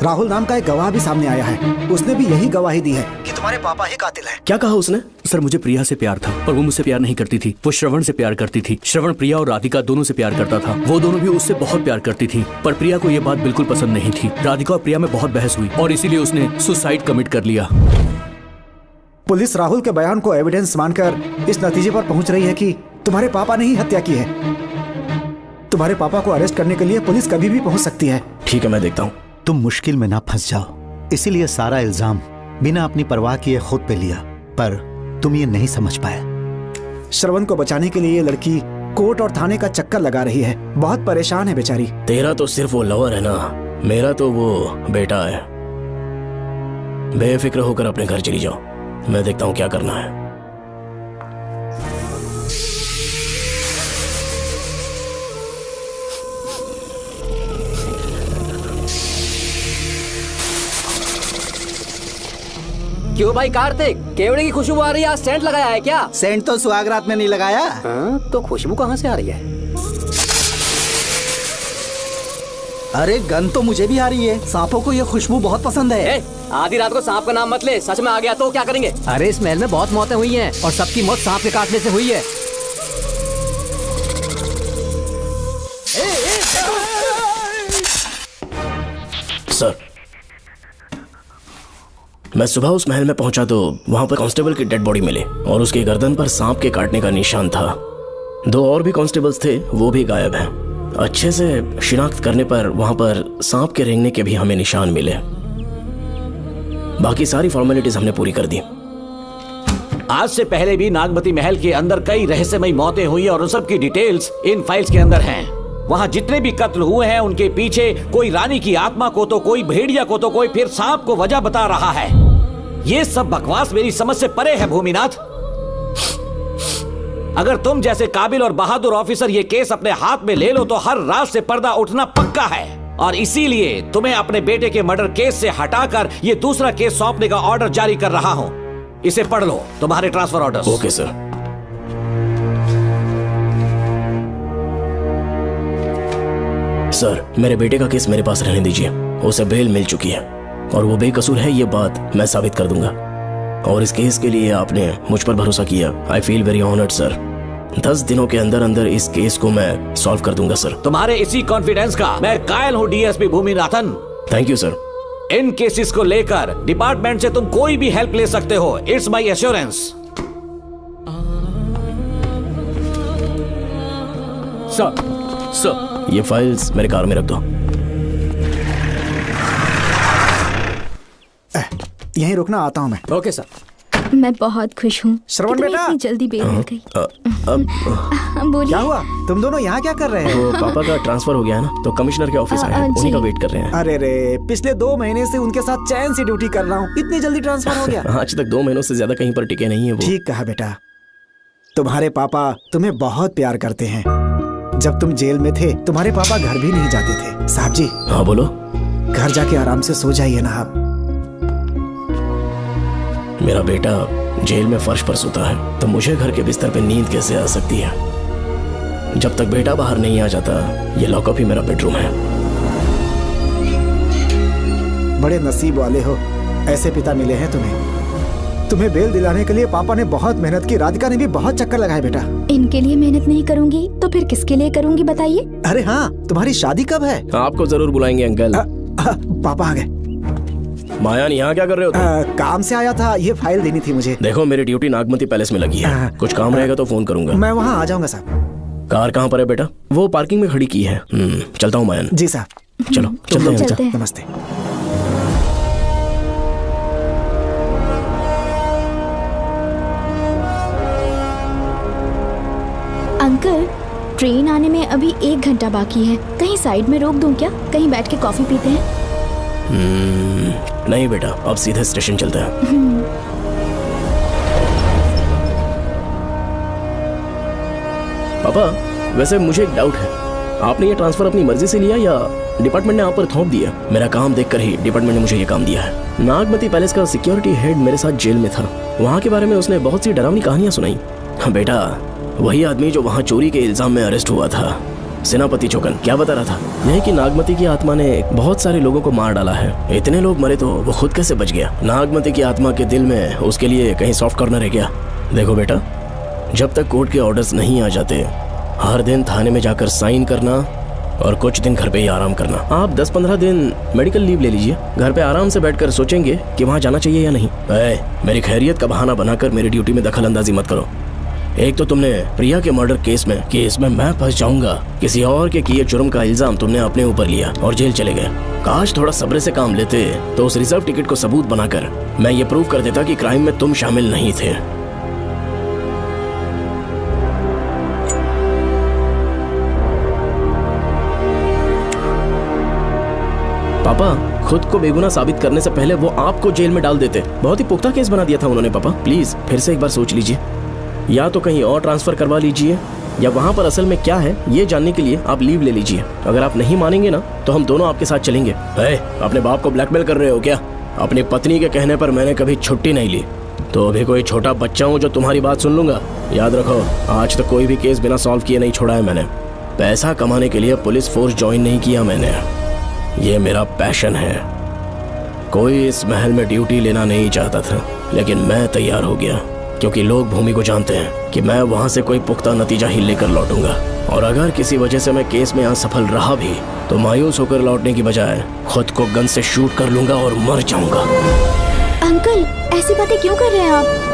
राहुल नाम का एक गवाह भी सामने आया है। उसने भी यही गवाही दी है कि तुम्हारे पापा ही कातिल है। क्या कहा उसने? सर, मुझे प्रिया से प्यार था, पर वो मुझसे प्यार नहीं करती थी। वो श्रवण से प्यार करती थी। श्रवण प्रिया और राधिका दोनों से प्यार करता था। वो दोनों भी उससे बहुत प्यार करती थी, पर प्रिया को ये बात बिल्कुल पसंद नहीं थी। राधिका और प्रिया में बहुत बहस हुई और इसीलिए उसने सुसाइड कमिट कर लिया। पुलिस राहुल के बयान को एविडेंस मानकर इस नतीजे पर पहुंच रही है कि तुम्हारे पापा ने ही हत्या की है। तुम्हारे पापा को अरेस्ट करने के लिए पुलिस कभी भी पहुंच सकती है। ठीक है, मैं देखता हूँ। तुम मुश्किल में ना फंस जाओ, इसीलिए सारा इल्जाम बिना अपनी परवाह किए खुद पे लिया, पर तुम ये नहीं समझ पाए। श्रवण को बचाने के लिए ये लड़की कोर्ट और थाने का चक्कर लगा रही है। बहुत परेशान है बेचारी। तेरा तो सिर्फ वो लवर है ना, मेरा तो वो बेटा है। बेफिक्र होकर अपने घर चली जाओ, मैं देखता हूँ क्या करना है। क्यों भाई कार्तिक, केवड़े की खुशबू आ रही है, आज सेंट लगाया है क्या? सेंट तो सुहाग रात में नहीं लगाया। तो खुशबू कहाँ से आ रही है? अरे गन तो मुझे भी आ रही है। सांपों को ये खुशबू बहुत पसंद है। आधी रात को सांप का नाम मत ले, सच में आ गया तो क्या करेंगे? अरे इस महल में बहुत मौतें हुई हैं और सबकी मौत सांप के काटने से हुई है। सर, मैं सुबह उस महल में पहुंचा तो वहां पर कांस्टेबल की डेड बॉडी मिली और उसकी गर्दन पर सांप के काटने का निशान था। 2 और भी कांस्टेबल्स थे, वो भी गायब हैं। अच्छे से शिनाख्त करने पर वहां पर सांप के रेंगने के भी हमें निशान मिले। बाकी सारी फॉर्मेलिटीज हमने पूरी कर दी। आज से पहले भी नागमती महल के अंदर कई रहस्यमयी मौतें हुई और उन सब की डिटेल्स इन फाइल्स के अंदर हैं। वहाँ जितने भी कत्ल हुए हैं उनके पीछे कोई रानी की आत्मा को तो कोई भेड़िया को तो कोई फिर सांप को वजह बता रहा है। ये सब बकवास मेरी समझ से परे है भूमिनाथ। अगर तुम जैसे काबिल और बहादुर ऑफिसर ये केस अपने हाथ में ले लो तो हर रात से पर्दा उठना पक्का है, और इसीलिए तुम्हें अपने बेटे के मर्डर केस से हटाकर ये दूसरा केस सौंपने का ऑर्डर जारी कर रहा हूं। इसे पढ़ लो, तुम्हारे transfer order. Okay sir. Sir, मेरे बेटे का केस मेरे पास रहने दीजिए। उसे बेल मिल चुकी है और वो बेकसूर है, ये बात मैं साबित कर दूंगा। और इस केस के लिए आपने मुझ पर भरोसा किया। I feel very honoured sir. 10 दिनों के अंदर अंदर इस केस को मैं सॉल्व कर दूंगा सर। तुम्हारे इसी कॉन्फिडेंस का मैं कायल हूँ DSP Bhuminathan. Thank you sir. In cases को लेकर डिपार्टमेंट से तुम कोई भी हेल्प ले सकते हो, इट्स माई एश्योरेंस। सर, ये फाइल्स मेरे कार में रख दो। यहीं रुकना, आता हूं मैं। Okay sir. मैं बहुत खुश हूँ। श्रवण कि तुम्हें बेटा। इतनी जल्दी बेल मिल गई। बोलिए। क्या हुआ? तुम दोनों यहाँ क्या कर रहे वो हैं? पापा का ट्रांसफर हो गया है ना, तो कमिश्नर के ऑफिस आए हैं, जी। उन्हीं का वेट कर रहे हैं। अरे रे, पिछले 2 महीने से उनके साथ चैन से ड्यूटी कर रहा हूँ, इतनी जल्दी ट्रांसफर हो गया? आज तक 2 महीनों से ज्यादा कहीं पर टिके नहीं है वो। ठीक कहा बेटा, तुम्हारे पापा तुम्हें बहुत प्यार करते हैं। जब तुम जेल में थे तुम्हारे पापा घर भी नहीं जाते थे। साहब जी। हाँ बोलो। घर जाके आराम से सो जाइए ना आप। मेरा बेटा जेल में फर्श पर सोता है तो मुझे घर के बिस्तर पे नींद कैसे आ सकती है? जब तक बेटा बाहर नहीं आ जाता, ये लॉकअप ही मेरा बेडरूम है। बड़े नसीब वाले हो, ऐसे पिता मिले हैं तुम्हें। तुम्हें बेल दिलाने के लिए पापा ने बहुत मेहनत की, राधिका ने भी बहुत चक्कर लगाए बेटा। इनके लिए मेहनत नहीं करूंगी तो फिर किसके लिए करूंगी बताइए? अरे हाँ, तुम्हारी शादी कब है? आपको जरूर बुलाएंगे अंकल। पापा आ गए। मायान, यहाँ क्या कर रहे हो तुम? काम से आया था, ये फाइल देनी थी मुझे। देखो मेरी ड्यूटी नागमती पैलेस में लगी है, कुछ काम रहेगा तो फोन करूंगा। मैं वहाँ आ जाऊंगा साहब। कार कहाँ पर है बेटा? वो पार्किंग में खड़ी की है। चलता हूँ मायान। जी साहब। चलो चलते हैं। नमस्ते। अंकल, ट्रेन आने में अभी 1 घंटा बाकी है, कहीं साइड में रोक दूं क्या? कहीं बैठ के कॉफी पीते हैं? नहीं बेटा, अब सीधे स्टेशन चलते हैं। पापा, वैसे मुझे एक डाउट है, आपने ये ट्रांसफर अपनी मर्जी से लिया या डिपार्टमेंट ने आप पर थोप दिया? मेरा काम देखकर ही डिपार्टमेंट ने मुझे ये काम दिया है। नागमती पैलेस का सिक्योरिटी हेड मेरे साथ जेल में था, वहाँ के बारे में उसने बहुत सी डरावनी कहानियां सुनाई। बेटा, वही आदमी जो वहाँ चोरी के इल्जाम में अरेस्ट हुआ था, सेनापति चौकन, क्या बता रहा था? यह कि नागमती की आत्मा ने बहुत सारे लोगों को मार डाला है। इतने लोग मरे तो वो खुद कैसे बच गया? नागमती की आत्मा के दिल में उसके लिए कहीं सॉफ्ट कॉर्नर है क्या? देखो बेटा, जब तक कोर्ट के ऑर्डर्स नहीं आ जाते, हर दिन थाने में जाकर साइन करना और कुछ दिन घर पे ही आराम करना। आप 10-15 दिन मेडिकल लीव ले लीजिए, घर पे आराम से बैठकर सोचेंगे कि वहाँ जाना चाहिए या नहीं। मेरी खैरियत का बहाना बनाकर मेरी ड्यूटी में दखल अंदाजी मत करो। एक तो तुमने प्रिया के मर्डर केस में कि इसमें मैं फंस जाऊंगा, किसी और के किए जुर्म का इल्जाम तुमने अपने ऊपर लिया और जेल चले गए। काश थोड़ा सब्र से काम लेते तो उस रिजर्व टिकट को सबूत बनाकर मैं ये प्रूव कर देता कि क्राइम में तुम शामिल नहीं थे। पापा, खुद को बेगुनाह साबित करने से पहले वो आपको जेल में डाल देते। बहुत ही पुख्ता केस बना दिया था उन्होंने। पापा प्लीज फिर से एक बार सोच लीजिए, या तो कहीं और ट्रांसफर करवा लीजिए या वहाँ पर असल में क्या है ये जानने के लिए आप लीव ले लीजिए। अगर आप नहीं मानेंगे ना तो हम दोनों आपके साथ चलेंगे। अपने बाप को ब्लैकमेल कर रहे हो क्या? अपनी पत्नी के कहने पर मैंने कभी छुट्टी नहीं ली, तो अभी कोई छोटा बच्चा हूँ जो तुम्हारी बात सुन लूंगा? याद रखो, आज तक कोई भी केस बिना सॉल्व किए नहीं छोड़ा है मैंने। पैसा कमाने के लिए पुलिस फोर्स ज्वाइन नहीं किया मैंने, ये मेरा पैशन है। कोई इस महल में ड्यूटी लेना नहीं चाहता था, लेकिन मैं तैयार हो गया क्योंकि लोग भूमि को जानते हैं कि मैं वहां से कोई पुख्ता नतीजा ही लेकर लौटूंगा। और अगर किसी वजह से मैं केस में असफल रहा भी तो मायूस होकर लौटने की बजाय खुद को गन से शूट कर लूंगा और मर जाऊंगा। अंकल, ऐसी बातें क्यों कर रहे हैं आप?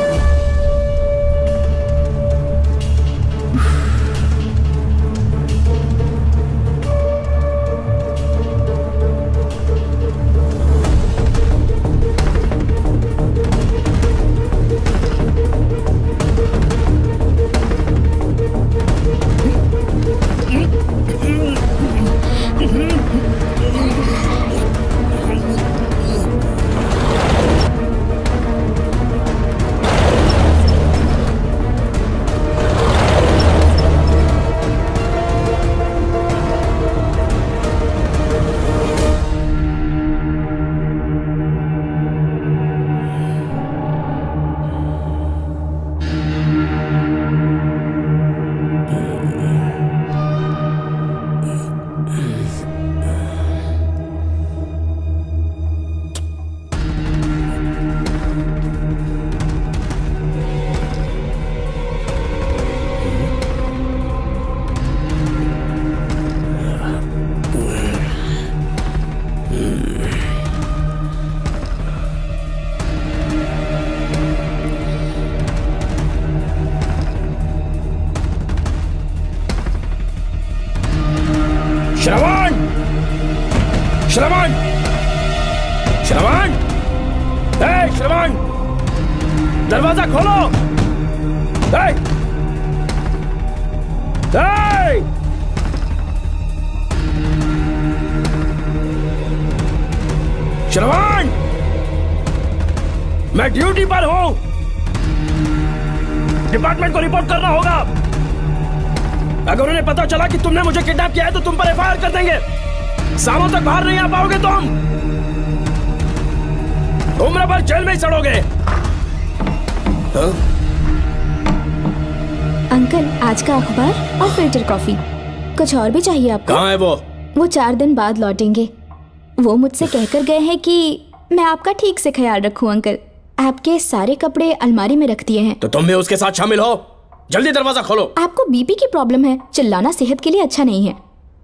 श्रवण! श्रवण! श्रवण! श्रवण! दरवाजा खोलो। ए! ए! श्रवण, मैं ड्यूटी पर हूं। डिपार्टमेंट को रिपोर्ट करना होगा। अगर उन्हें पता चला कि तुमने मुझे किडनैप किया है तो तुम पर एफआईआर कर देंगे। शामों तक बाहर नहीं आ पाओगे तुम। उम्र भर जेल में ही सड़ोगे। अंकल, आज का अखबार और फिल्टर कॉफी। कुछ और भी चाहिए आपको? कहाँ है वो? वो 4 दिन बाद लौटेंगे। वो मुझसे कहकर गए हैं कि मैं आपका ठीक से ख्याल रखूं अंकल। आपके सारे कपड़े अलमारी में रख दिए हैं। तो तुम भी उसके साथ शामिल हो। जल्दी दरवाजा खोलो। आपको बीपी की प्रॉब्लम है, चिल्लाना सेहत के लिए अच्छा नहीं है।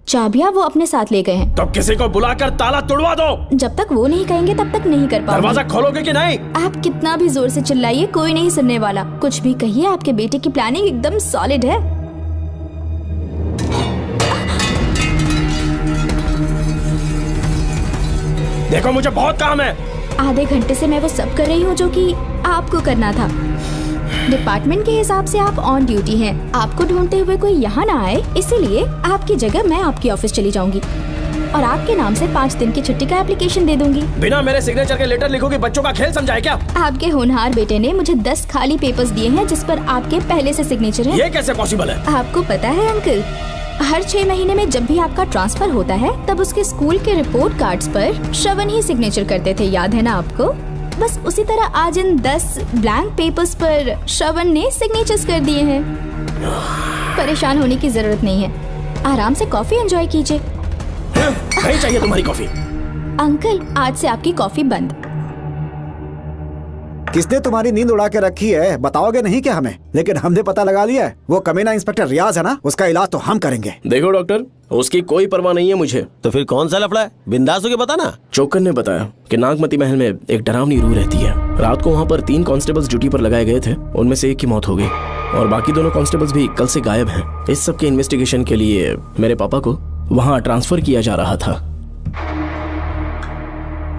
चाबियां वो अपने साथ ले गए हैं। तो किसी को बुलाकर ताला तोड़वा दो। जब तक वो नहीं कहेंगे तब तक नहीं कर पाऊंगी। दरवाजा खोलोगे कि नहीं? आप कितना भी जोर से चिल्लाइए, कोई नहीं सुनने वाला। कुछ भी कहिए, आपके बेटे की प्लानिंग एकदम सॉलिड है। देखो, मुझे बहुत काम है। आधे घंटे से मैं वो सब कर रही हूँ जो कि आपको करना था। डिपार्टमेंट के हिसाब से आप ऑन ड्यूटी हैं। आपको ढूंढते हुए कोई यहाँ ना आए, इसीलिए आपकी जगह मैं आपकी ऑफिस चली जाऊंगी और आपके नाम से 5 दिन की छुट्टी का एप्लीकेशन दे दूंगी। बिना मेरे सिग्नेचर के लेटर लिखोगे? बच्चों का खेल समझा है क्या? आपके होनहार बेटे ने मुझे 10 खाली पेपर्स दिए हैं जिस पर आपके पहले से सिग्नेचर है। ये कैसे पॉसिबल है? आपको पता है अंकल, हर 6 महीने में जब भी आपका ट्रांसफर होता है तब उसके स्कूल के रिपोर्ट कार्ड्स पर श्रवण ही सिग्नेचर करते थे, याद है ना आपको? बस उसी तरह आज इन 10 ब्लैंक पेपर्स पर श्रवण ने सिग्नेचर्स कर दिए हैं। परेशान होने की जरूरत नहीं है, आराम से कॉफी एंजॉय कीजिए। नहीं चाहिए तुम्हारी कॉफी। अंकल, आज से आपकी कॉफी बंद। किसने तुम्हारी नींद उड़ा के रखी है? बताओगे नहीं क्या हमें? लेकिन हमने पता लगा लिया है। वो कमीना इंस्पेक्टर रियाज है ना, उसका इलाज तो हम करेंगे। देखो डॉक्टर, उसकी कोई परवाह नहीं है मुझे। तो फिर कौन सा लफड़ा है? बिंदास होके बता ना। चोकन ने बताया कि नागमती महल में एक डरावनी रूह रहती है। रात को वहाँ पर 3 कांस्टेबल्स ड्यूटी पर लगाए गए थे, उनमें से एक की मौत हो गई और बाकी दोनों कांस्टेबल्स भी कल से गायब हैं। इस सब के इन्वेस्टिगेशन के लिए मेरे पापा को वहाँ ट्रांसफर किया जा रहा था।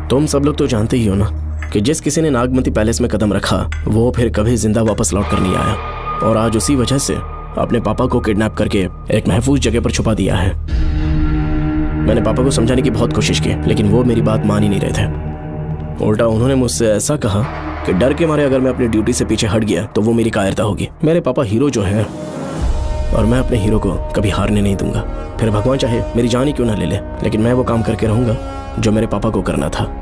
तुम सब लोग तो जानते ही हो ना कि जिस किसी ने नागमती पैलेस में कदम रखा वो फिर कभी जिंदा वापस लौट कर नहीं आया, और आज उसी वजह से अपने पापा को किडनैप करके एक महफूज जगह पर छुपा दिया है। मैंने पापा को समझाने की बहुत कोशिश की, लेकिन वो मेरी बात मान ही नहीं रहे थे। उल्टा उन्होंने मुझसे ऐसा कहा कि डर के मारे अगर मैं अपनी ड्यूटी से पीछे हट गया तो वो मेरी कायरता होगी। मेरे पापा हीरो जो है और मैं अपने हीरो को कभी हारने नहीं दूंगा। फिर भगवान चाहे मेरी जान ही क्यों ना ले ले, लेकिन मैं वो काम करके रहूंगा जो मेरे पापा को करना था।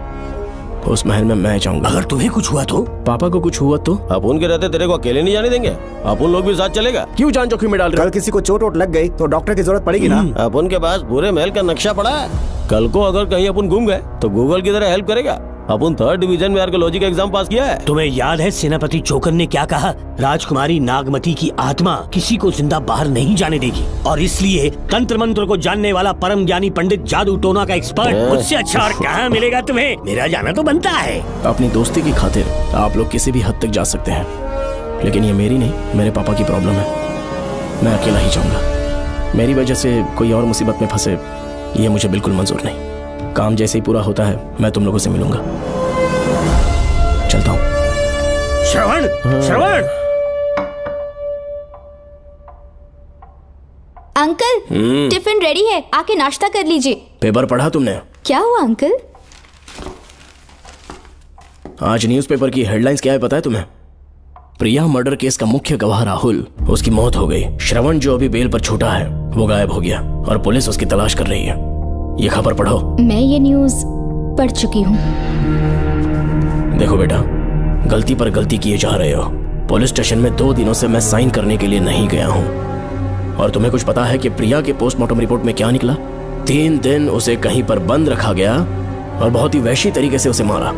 उस महल में मैं जाऊंगा। अगर तुम्हें कुछ हुआ तो? पापा को कुछ हुआ तो? अपुन के रहते तेरे को अकेले नहीं जाने देंगे। अपुन लोग भी साथ चलेगा। क्यों जान जोखिम में डाल रहे? कल किसी को चोट वोट लग गई तो डॉक्टर की जरूरत पड़ेगी ना। अपुन के पास पूरे महल का नक्शा पड़ा है। कल को अगर कहीं अपन गुम गए तो गूगल की तरह हेल्प करेगा। अपन 3rd डिवीजन में आर्कियोलॉजी का एग्जाम पास किया है। तुम्हें याद है सेनापति चोकन ने क्या कहा? राजकुमारी नागमती की आत्मा किसी को जिंदा बाहर नहीं जाने देगी, और इसलिए तंत्र मंत्र को जानने वाला परम ज्ञानी पंडित जादू टोना का एक्सपर्ट मुझसे अच्छा और कहाँ मिलेगा तुम्हें? मेरा जाना तो बनता है। अपनी दोस्ती की खातिर आप लोग किसी भी हद तक जा सकते हैं, लेकिन ये मेरी नहीं, मेरे पापा की प्रॉब्लम है। मैं अकेला ही जाऊंगा। मेरी वजह से कोई और मुसीबत में फंसे ये मुझे बिल्कुल मंजूर नहीं। काम जैसे ही पूरा होता है मैं तुम लोगों से मिलूंगा। चलता हूँ। श्रवण, श्रवण। अंकल, टिफिन रेडी है, आके नाश्ता कर लीजिए। पेपर पढ़ा तुमने? क्या हुआ अंकल? आज न्यूज़पेपर की हेडलाइंस क्या है पता है तुम्हें? प्रिया मर्डर केस का मुख्य गवाह राहुल, उसकी मौत हो गई। श्रवण जो अभी बेल पर छूटा है वो गायब हो गया और पुलिस उसकी तलाश कर रही है। ये खबर पढ़ो। मैं ये न्यूज़ पढ़ चुकी हूँ। देखो बेटा, गलती पर गलती किए जा रहे हो। पुलिस स्टेशन में 2 दिनों से मैं साइन करने के लिए नहीं गया हूँ, और तुम्हें कुछ पता है कि प्रिया के पोस्टमार्टम रिपोर्ट में क्या निकला? 3 दिन उसे कहीं पर बंद रखा गया और बहुत ही वैशी तरीके से उसे मारा।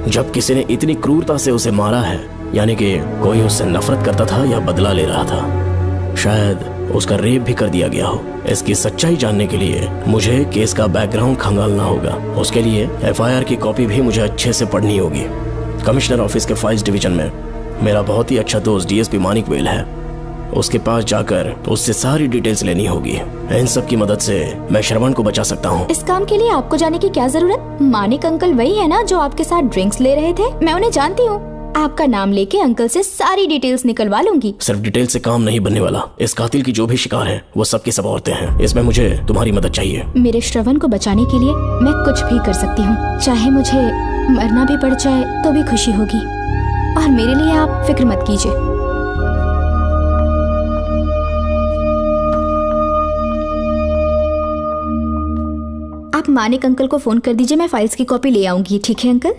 जब किसी ने इतनी क्रूरता से उसे मारा है, यानी कि कोई उससे नफरत करता था या बदला ले रहा था। शायद उसका रेप भी कर दिया गया हो। इसकी सच्चाई जानने के लिए मुझे केस का बैकग्राउंड खंगालना होगा। उसके लिए एफआईआर की कॉपी भी मुझे अच्छे से पढ़नी होगी। कमिश्नर ऑफिस के फाइल्स डिवीजन में मेरा बहुत ही अच्छा दोस्त डीएसपी मानिक वेल है। उसके पास जाकर उससे सारी डिटेल्स लेनी होगी। इन सब की मदद से मैं श्रवण को बचा सकता हूँ। इस काम के लिए आपको जाने की क्या जरूरत? मानिक अंकल वही है ना जो आपके साथ ड्रिंक्स ले रहे थे? मैं उन्हें जानती हूँ। आपका नाम लेके अंकल से सारी डिटेल्स निकलवा लूंगी। सिर्फ डिटेल से काम नहीं बनने वाला। इस कातिल की जो भी शिकार है वो सबकी सब औरतें हैं। इसमें मुझे तुम्हारी मदद चाहिए। मेरे श्रवण को बचाने के लिए मैं कुछ भी कर सकती हूँ। चाहे मुझे मरना भी पड़ जाए तो भी खुशी होगी। और मेरे लिए आप फिक्र मत कीजिए। आप मानिक अंकल को फोन कर दीजिए, मैं फाइल्स की कॉपी ले आऊंगी। ठीक है अंकल?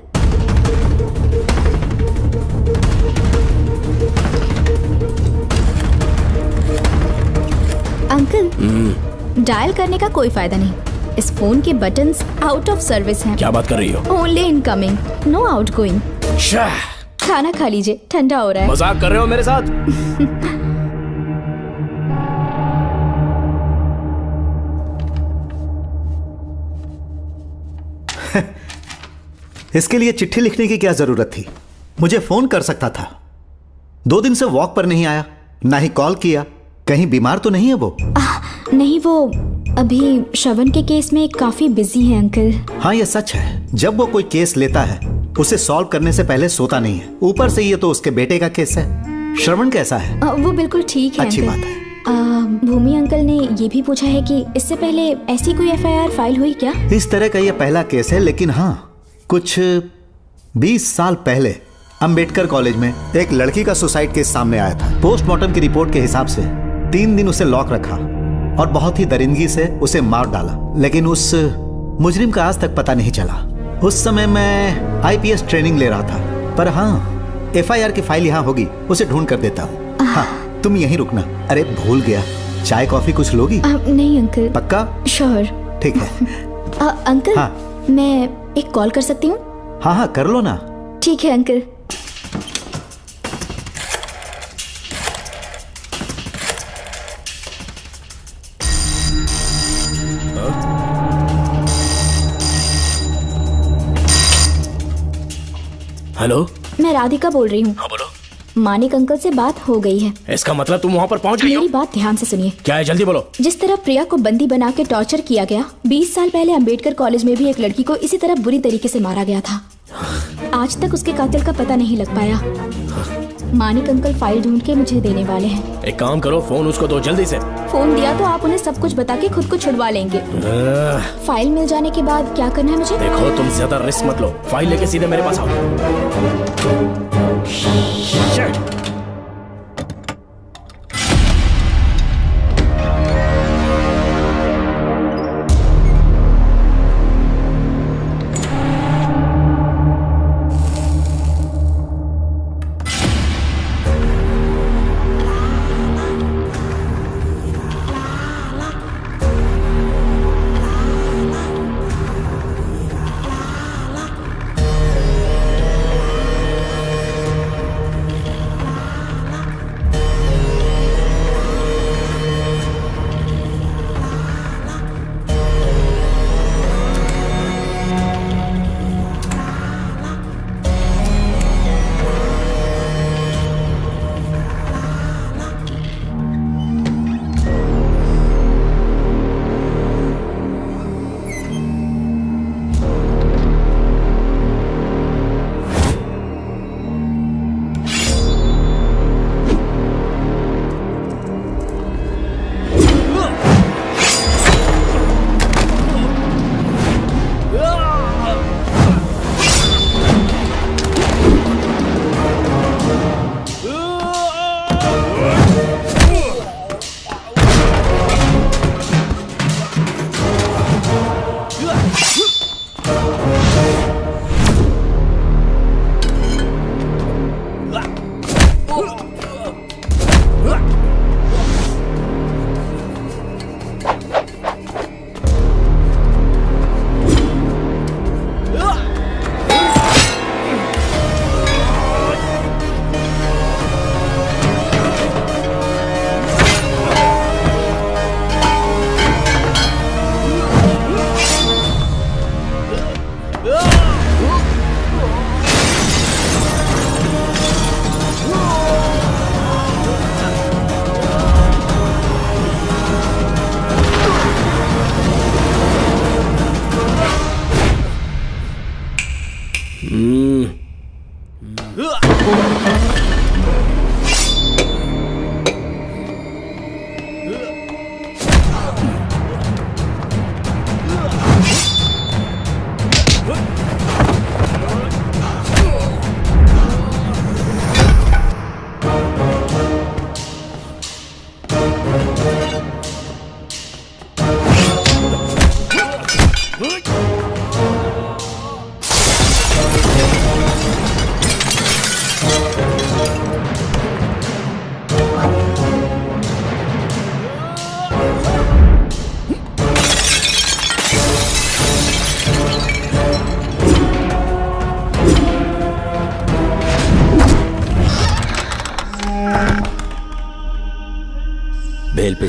अंकल, डायल करने का कोई फायदा नहीं। इस फोन के बटन्स आउट ऑफ सर्विस हैं। क्या बात कर रही हो? Only incoming, no outgoing. खाना खा लीजिए, ठंडा हो रहा है। मजाक कर रहे हो मेरे साथ? इसके लिए चिट्ठी लिखने की क्या जरूरत थी? मुझे फोन कर सकता था। 2 दिन से वॉक पर नहीं आया, ना ही कॉल किया। कहीं बीमार तो नहीं है वो? नहीं, वो अभी श्रवण के केस में काफी बिजी है अंकल। हाँ, ये सच है। जब वो कोई केस लेता है उसे सॉल्व करने से पहले सोता नहीं है। ऊपर से ये तो उसके बेटे का केस है। श्रवण कैसा है? वो बिल्कुल ठीक है। अच्छी अंकल। बात है। भूमि अंकल ने ये भी पूछा है कि इससे पहले ऐसी कोई FIR फाइल हुई क्या? इस तरह का ये पहला केस है, लेकिन हाँ, कुछ 20 साल पहले अंबेडकर कॉलेज में एक लड़की का सुसाइड केस सामने आया था। पोस्टमार्टम की रिपोर्ट के हिसाब से 3 दिन उसे लॉक रखा और बहुत ही दरिंदगी से उसे मार डाला, लेकिन उस मुजरिम का आज तक पता नहीं चला। उस समय मैं IPS ट्रेनिंग ले रहा था। पर हाँ, FIR की फाइल यहाँ होगी, उसे ढूंढ कर देता हूँ। हाँ, तुम यहीं रुकना। अरे भूल गया, चाय कॉफी कुछ लोगी? नहीं अंकल। पक्का? श्योर। ठीक है। अंकल, हाँ। मैं एक कॉल कर सकती हूँ? हाँ हाँ, कर लो ना। ठीक है अंकल। हेलो, मैं राधिका बोल रही हूँ। हाँ बोलो। मानिक अंकल से बात हो गई है। इसका मतलब तुम वहाँ पर पहुँच गई हो? मेरी बात ध्यान से सुनिए। क्या है, जल्दी बोलो। जिस तरह प्रिया को बंदी बना के टॉर्चर किया गया, 20 साल पहले अंबेडकर कॉलेज में भी एक लड़की को इसी तरह बुरी तरीके से मारा गया था। आज तक उसके कातिल का पता नहीं लग पाया। मानिक अंकल फाइल ढूंढ के मुझे देने वाले हैं। एक काम करो, फोन उसको दो जल्दी से। फोन दिया तो आप उन्हें सब कुछ बता के खुद को छुड़वा लेंगे। फाइल मिल जाने के बाद क्या करना है मुझे? देखो, तुम ज्यादा रिस्क मत लो। फाइल लेके सीधे मेरे पास आओ। Shit.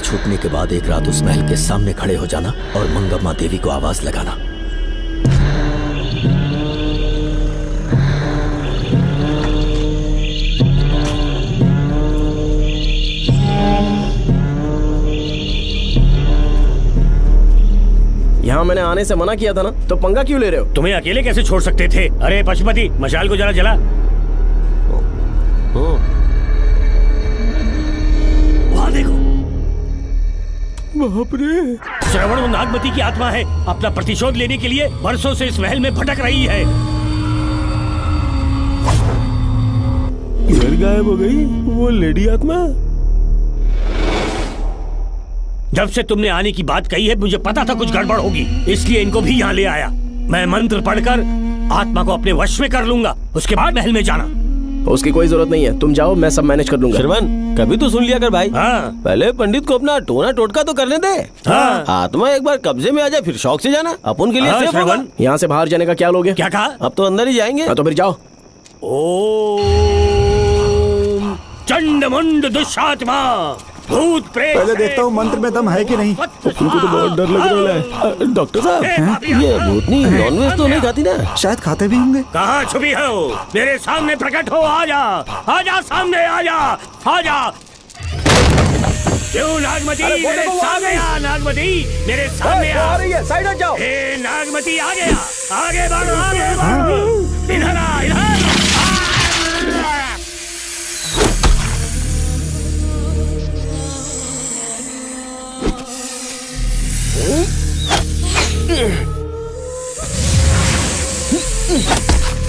छूटने के बाद एक रात उस महल के सामने खड़े हो जाना और मंगम्मा देवी को आवाज लगाना। यहाँ मैंने आने से मना किया था ना, तो पंगा क्यों ले रहे हो? तुम्हें अकेले कैसे छोड़ सकते थे? अरे पशुपति, मशाल को जरा जला। वहाँ देखो। बाप रे! श्रवण वो नागमती की आत्मा है, अपना प्रतिशोध लेने के लिए वर्षों से इस महल में भटक रही है। घर गायब हो गई वो लेडी आत्मा। जब से तुमने आने की बात कही है मुझे पता था कुछ गड़बड़ होगी, इसलिए इनको भी यहाँ ले आया। मैं मंत्र पढ़कर आत्मा को अपने वश में कर लूंगा, उसके बाद महल में जाना। उसकी कोई जरूरत नहीं है, तुम जाओ, मैं सब मैनेज कर लूंगा। श्रवण, कभी तो सुन लिया कर भाई। हाँ। पहले पंडित को अपना टोना टोटका तो करने दे। हाँ। आत्मा एक बार कब्जे में आ जाए फिर शौक से जाना, अपन के लिए हाँ, सेफ होगा। श्रवण। यहाँ से बाहर जाने का क्या लोगे? क्या कहा? अब तो अंदर ही जाएंगे। तो फिर जाओ। ओम चंड मुंड दुष्टात्मा भूत प्रेत। पहले देखता हूँ मंत्र में दम है कि नहीं। उनको तो बहुत डर लग रहा है। डॉक्टर साहब, ये भूतनी नॉनवेज तो नहीं खाती ना? शायद खाते भी होंगे। कहाँ छुपी हो? मेरे सामने प्रकट हो, आजा, आजा सामने, आजा, आजा। क्यों नागमती मेरे सामने आ, नागमती मेरे सामने आ। साइड हट जाओ। ए नागमती आ गया, आगे बढ़ो, आगे बढ़ो। इधर आ, इधर।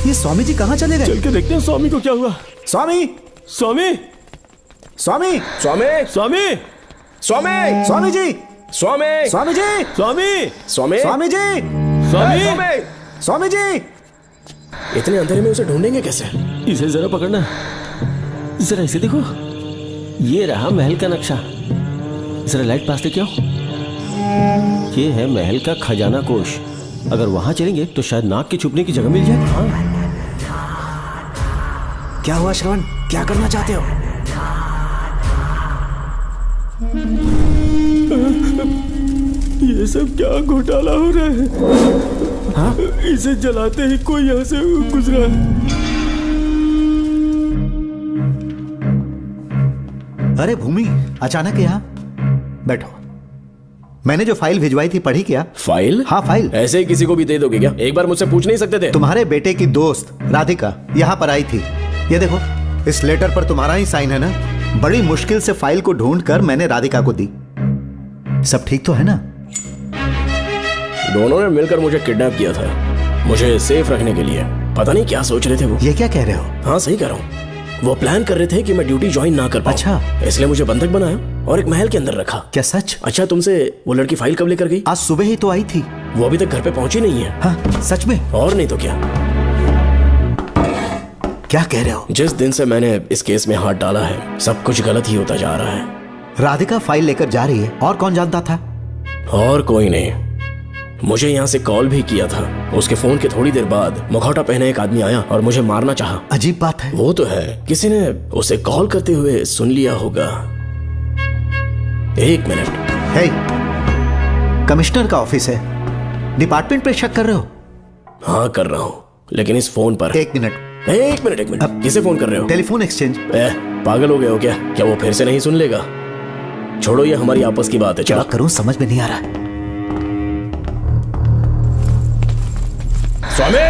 ये स्वामी जी कहाँ चले गए? चल के देखते हैं स्वामी को क्या हुआ। स्वामी, स्वामी, स्वामी, स्वामी, स्वामी, स्वामी, स्वामी जी, स्वामी, स्वामी जी, स्वामी, स्वामी, स्वामी जी, स्वामी, स्वामी जी। इतने अंधेरे में उसे ढूंढेंगे कैसे? इसे जरा पकड़ना, जरा इसे देखो, ये रहा महल का नक्शा। जरा लाइट पास लेके आओ। ये है महल का खजाना कोष। अगर वहां चलेंगे तो शायद नाग के छुपने की जगह मिल जाए। हाँ। क्या हुआ श्रवण, क्या करना चाहते हो? ये सब क्या घोटाला हो रहा है? हाँ? इसे जलाते ही कोई यहाँ से गुजरा है। अरे भूमि, अचानक यहाँ? बैठो। मैंने जो फाइल भिजवाई थी पढ़ी क्या? फाइल? हाँ फाइल। ऐसे ही किसी को भी दे दोगे क्या? एक बार मुझसे पूछ नहीं सकते थे? तुम्हारे बेटे की दोस्त राधिका यहाँ पर आई थी। ये देखो, इस लेटर पर तुम्हारा ही साइन है ना? बड़ी मुश्किल से फाइल को ढूंढकर मैंने राधिका को दी। सब ठीक तो है ना? दोनों ने मिलकर मुझे किडनैप किया था, मुझे सेफ रखने के लिए। पता नहीं क्या सोच रहे थे वो। ये क्या कह रहे हो? हाँ सही कह रहा हूँ। वो प्लान कर रहे थे कि मैं ड्यूटी ज्वाइन ना कर पाऊं। अच्छा। इसलिए मुझे बंधक बनाया और एक महल के अंदर रखा। क्या सच? अच्छा, तुमसे वो लड़की फाइल कब लेकर गई? आज सुबह ही तो आई थी। वो अभी तक घर पे पहुंची नहीं है। हाँ सच में? और नहीं तो क्या। क्या कह रहे हो? जिस दिन से मैंने इस केस में हाथ डाला है सब कुछ गलत ही होता जा रहा है। राधिका फाइल लेकर जा रही है, और कौन जानता था? और कोई नहीं। मुझे यहाँ से कॉल भी किया था। उसके फोन के थोड़ी देर बाद मुखौटा पहने एक आदमी आया और मुझे मारना चाहा। अजीब बात है। वो तो है, किसी ने उसे कॉल करते हुए सुन लिया होगा। एक मिनट। हे, कमिश्नर का ऑफिस है, डिपार्टमेंट पे शक कर रहे हो? हाँ कर रहा हूँ, लेकिन इस फोन पर। एक मिनट। किसे फोन कर रहे हो? Telephone exchange. पागल हो गए हो क्या? क्या वो फिर से नहीं सुन लेगा? छोड़ो, ये हमारी आपस की बात है। क्या करूं समझ में नहीं आ रहा है। स्वामी,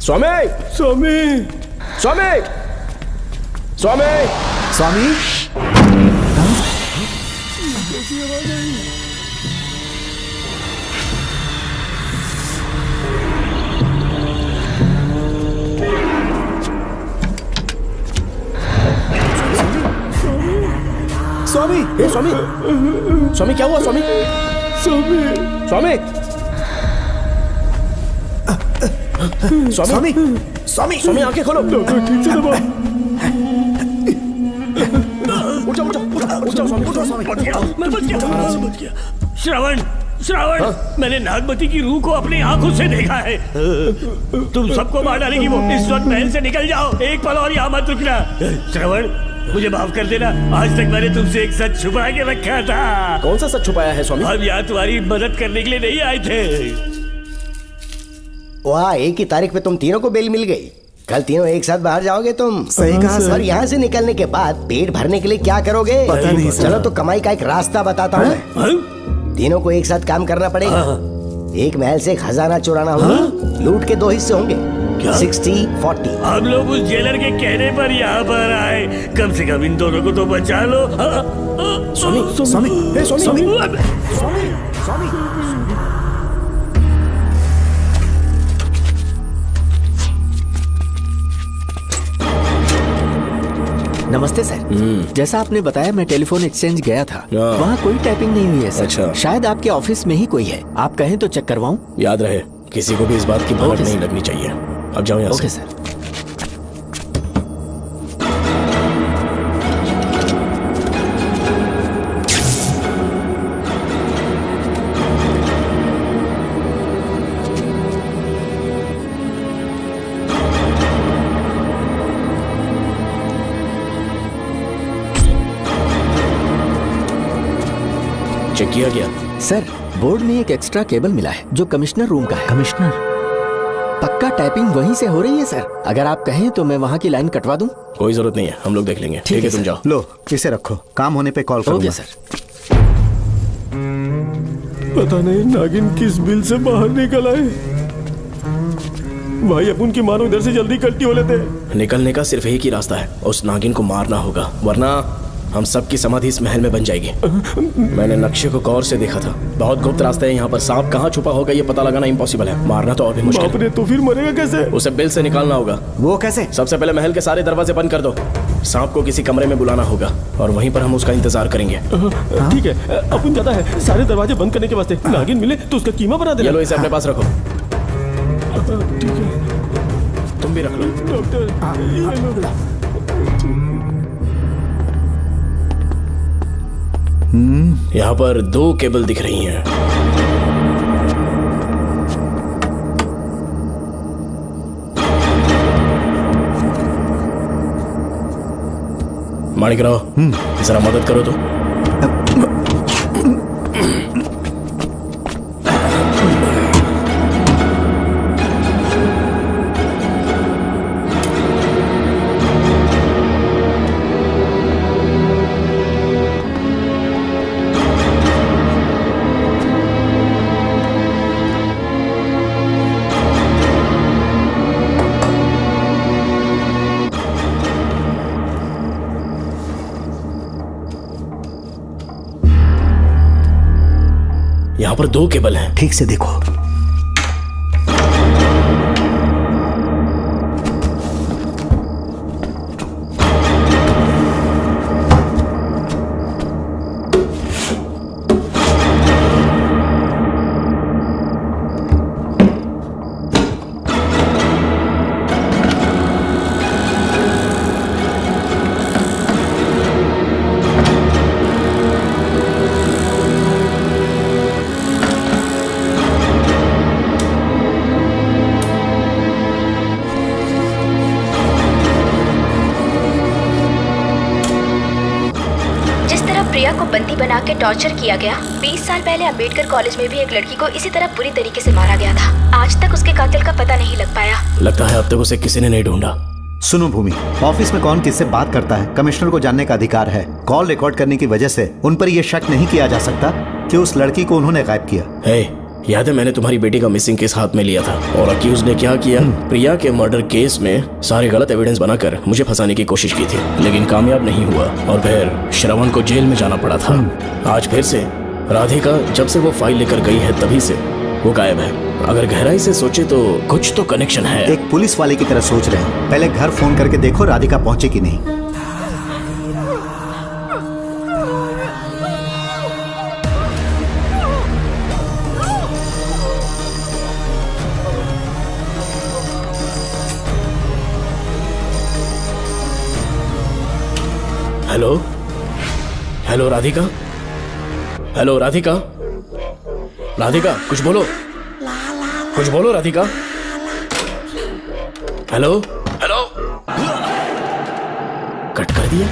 स्वामी, स्वामी, स्वामी, स्वामी, स्वामी। स्वामी, ए स्वामी, स्वामी क्या हुआ? स्वामी, स्वामी, स्वामी, स्वामी, स्वामी, स्वामी आंखें खोलो। ठीक से दबाओ। उठो, उठो, उठो, स्वामी, उठो, स्वामी। मैं बच गया। श्रवण, श्रावण, मैंने नागमती की रूह को अपनी आंखों से देखा है। तुम सबको मार डालेगी वो। इस वक्त महल से निकल जाओ, एक पल और यहाँ मत रुकना। श्रवण, मुझे माफ कर देना। आज तक मैंने तुमसे एक सच छुपा के रखा था। कौन सा सच छुपाया है स्वामी? हम यहाँ तुम्हारी मदद करने के लिए नहीं आए थे। वाह, एक ही तारीख पे तुम तीनों को बेल मिल गई। कल तीनों एक साथ बाहर जाओगे तुम। सही कहा सर। और यहाँ से निकलने के बाद पेट भरने के लिए क्या करोगे? पता नहीं सर। चलो तो कमाई का एक रास्ता बताता हूँ मैं। तीनों को एक साथ काम करना पड़ेगा। एक महल से खजाना चुराना होगा। लूट के 2 हिस्से होंगे, 60-40। हम लोग उस जेलर के कहने पर यहाँ पर आए। कम से कम इन दोनों को तो बचा लो। स्वामी, स्वामी, हे स्वामी, स्वामी, स्वामी। नमस्ते सर। जैसा आपने बताया मैं टेलीफोन एक्सचेंज गया था, वहाँ कोई टाइपिंग नहीं हुई है सर। अच्छा। शायद आपके ऑफिस में ही कोई है, आप कहें तो चेक करवाऊं? याद रहे, किसी को भी इस बात की भनक नहीं लगनी चाहिए। अब जाओ यहाँ से। Okay sir. चेक किया गया सर। बोर्ड में एक एक्स्ट्रा केबल मिला है जो कमिश्नर रूम का है। कमिश्नर? पक्का टाइपिंग वहीं से हो रही है सर। अगर आप कहें तो मैं वहाँ की लाइन कटवा दूं? कोई जरूरत नहीं है, हम लोग देख लेंगे। ठीक है, तुम जाओ। लो इसे रखो, काम होने पे कॉल करूंगा। Okay sir. पता नहीं नागिन किस बिल से बाहर निकल आए। भाई अब उनकी मानो इधर से जल्दी कल्टी हो लेते हैं। निकलने का सिर्फ एक ही रास्ता है, उस नागिन को मारना होगा, वरना हम सबकी समाधि इस महल में बन जाएगी। मैंने नक्शे को गौर से देखा था, बहुत गुप्त रास्ता है यहाँ पर। सांप कहाँ छुपा होगा ये पता लगाना इम्पॉसिबल है, मारना तो और भी मुश्किल। बाप रे, तो फिर मरेगा कैसे? उसे बिल से निकालना होगा। वो कैसे? सबसे पहले महल के सारे दरवाजे बंद कर दो। सांप को किसी कमरे में बुलाना होगा और वहीं पर हम उसका इंतजार करेंगे। ठीक है, अपन जाता है सारे दरवाजे बंद करने के वास्ते। नागिन मिले तो उसका कीमा बना देना। ये लो, इसे अपने पास रखो। ठीक है, तुम भी रख लो। डॉक्टर यहाँ पर 2 केबल दिख रही हैं। माणिकराव, जरा मदद करो तो। यहाँ पर 2 केबल हैं। ठीक से देखो। प्रिया को बंदी बना के टॉर्चर किया गया। 20 साल पहले अंबेडकर कॉलेज में भी एक लड़की को इसी तरह बुरी तरीके से मारा गया था। आज तक उसके कातिल का पता नहीं लग पाया। लगता है अब तक उसे किसी ने नहीं ढूंढा। सुनो भूमि, ऑफिस में कौन किससे बात करता है कमिश्नर को जानने का अधिकार है। कॉल रिकॉर्ड करने की वजह से उन पर यह शक नहीं किया जा सकता कि उस लड़की को उन्होंने गायब किया। याद है मैंने तुम्हारी बेटी का मिसिंग केस हाथ में लिया था और अक्यूज ने क्या किया? प्रिया के मर्डर केस में सारे गलत एविडेंस बनाकर मुझे फंसाने की कोशिश की थी, लेकिन कामयाब नहीं हुआ और फिर श्रवण को जेल में जाना पड़ा था। आज फिर से राधिका जब से वो फाइल लेकर गई है तभी से वो गायब है। अगर गहराई से सोचे तो कुछ तो कनेक्शन है। एक पुलिस वाले की तरह सोच रहे हैं। पहले घर फोन करके देखो राधिका पहुंचे कि नहीं। Hello hello Radhika, hello Radhika, Radhika कुछ बोलो, कुछ बोलो राधिका। हेलो हेलो, कट कर दिया।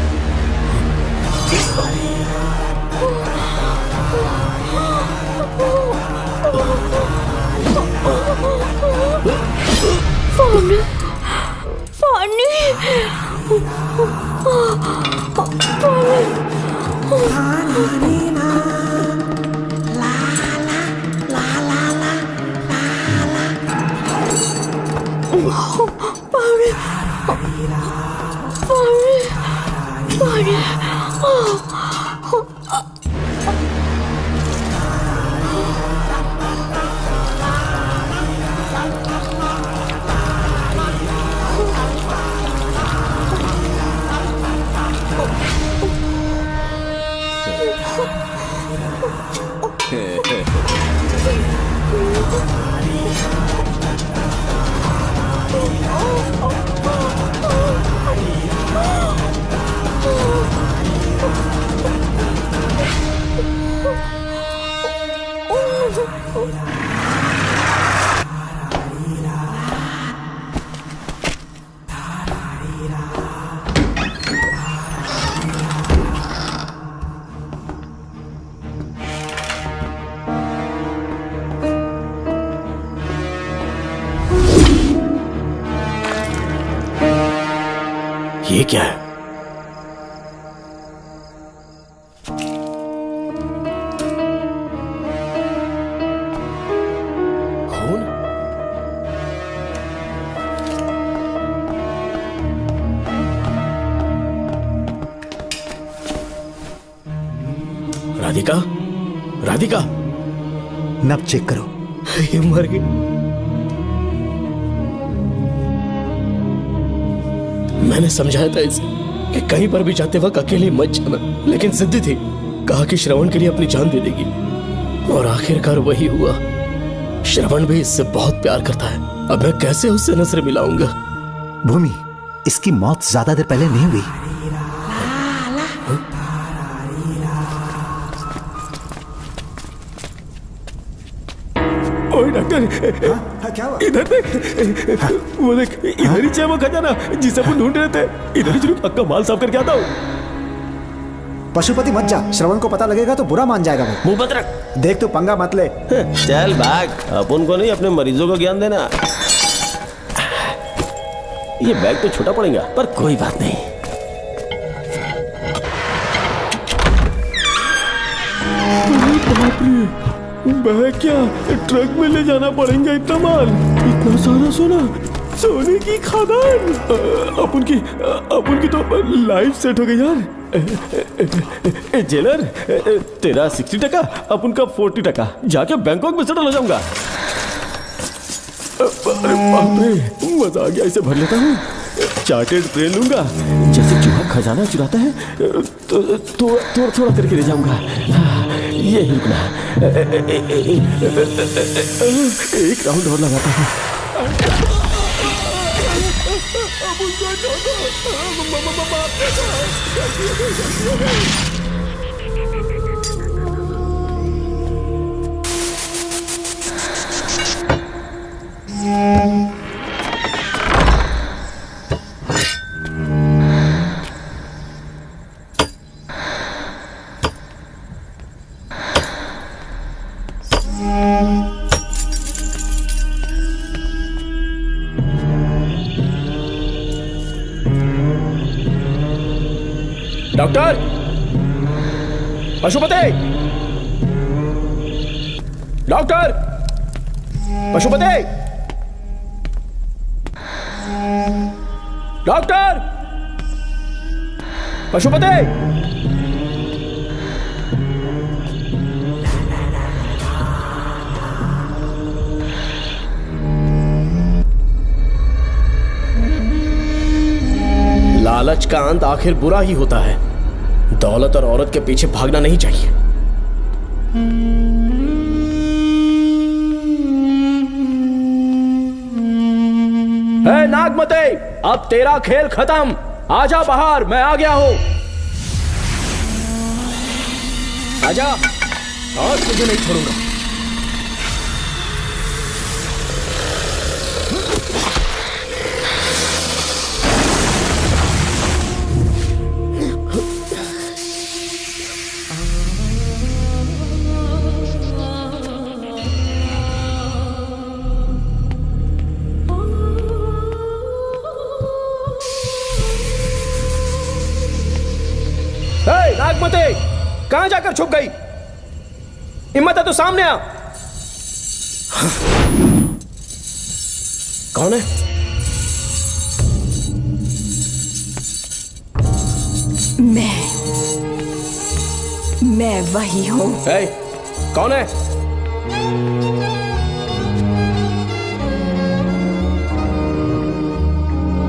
पानी पानी ये क्या है? खून? राधिका, राधिका, नब चेक करो। ये मर गई। मैंने समझाया था इसे कि कहीं पर भी जाते वक्त अकेले मत जाना, लेकिन जिद्दी थी। कहा कि श्रवण के लिए अपनी जान दे देगी, और आखिरकार वही हुआ। श्रवण भी इससे बहुत प्यार करता है। अब मैं कैसे उससे नजर मिलाऊंगा? भूमि, इसकी मौत ज्यादा देर पहले नहीं हुई। ओए डॉक्टर, क्या हुआ? इधर देख, वो देख, इधर ही है वो खजाना जिसे अपन ढूंढ रहे थे। इधर ही चलो, पक्का माल साफ करके आता हूँ। पशुपति मत जा, श्रवण को पता लगेगा तो बुरा मान जाएगा वो। मुंह बंद रख। देख तू पंगा मत ले। चल भाग, अपन को नहीं अपने मरीजों को ज्ञान देना। ये बैग तो छोटा पड़ेगा, पर कोई बात नहीं। बाप रे, बैग क्या ट्रक में ले जाना पड़ेगा इतना माल, इतना सारा सोना, सोने की खदान। अपन की तो लाइफ सेट हो गई यार। जेलर, तेरा 60%, अपन का 40%। जाके बैंकॉक में सेटल हो जाऊंगा। अरे बाप रे, मजा आ गया। इसे भर लेता हूँ, चार्टेड प्लेन लूंगा। जैसे चूहा खजाना चुराता है तो थोड़ा थोड़ा करके ले जाऊंगा। ये ही रुकना। एक राउंड और लगाता हूँ। Doctor, Pashupati, doctor, Pashupati, doctor, Pashupati. लालच का अंत आखिर बुरा ही होता है। दौलत और औरत के पीछे भागना नहीं चाहिए। ए नागमते, अब तेरा खेल खत्म। आजा बाहर, मैं आ गया हूं। आजा, आज तुझे नहीं छोड़ूंगा। नागमती, कहां जाकर छुप गई? हिम्मत है तो सामने आ। कौन है? मैं वही हूँ। कौन है?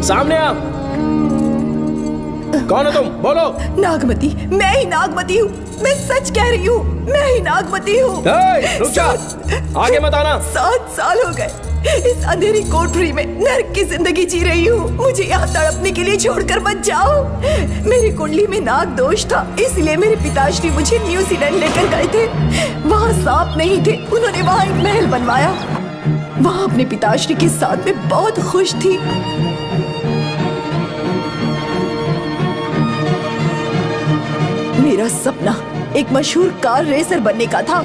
सामने आ। कौन है तुम? बोलो। नागमती, मैं ही नागमती हूँ। मैं सच कह रही हूँ, मैं ही नागमती हूँ। रुक जा, आगे मत आना। 7 साल हो गए इस अंधेरी कोठरी में नर्क की जिंदगी जी रही हूँ। मुझे यहाँ तड़पने के लिए छोड़कर मत जाओ। मेरी कुंडली में नाग दोष था, इसलिए मेरे पिताश्री मुझे न्यूजीलैंड लेकर गए थे। वहाँ सांप नहीं थे, उन्होंने वहाँ एक महल बनवाया। वहाँ अपने पिताश्री के साथ में बहुत खुश थी। मेरा सपना एक मशहूर कार रेसर बनने का था।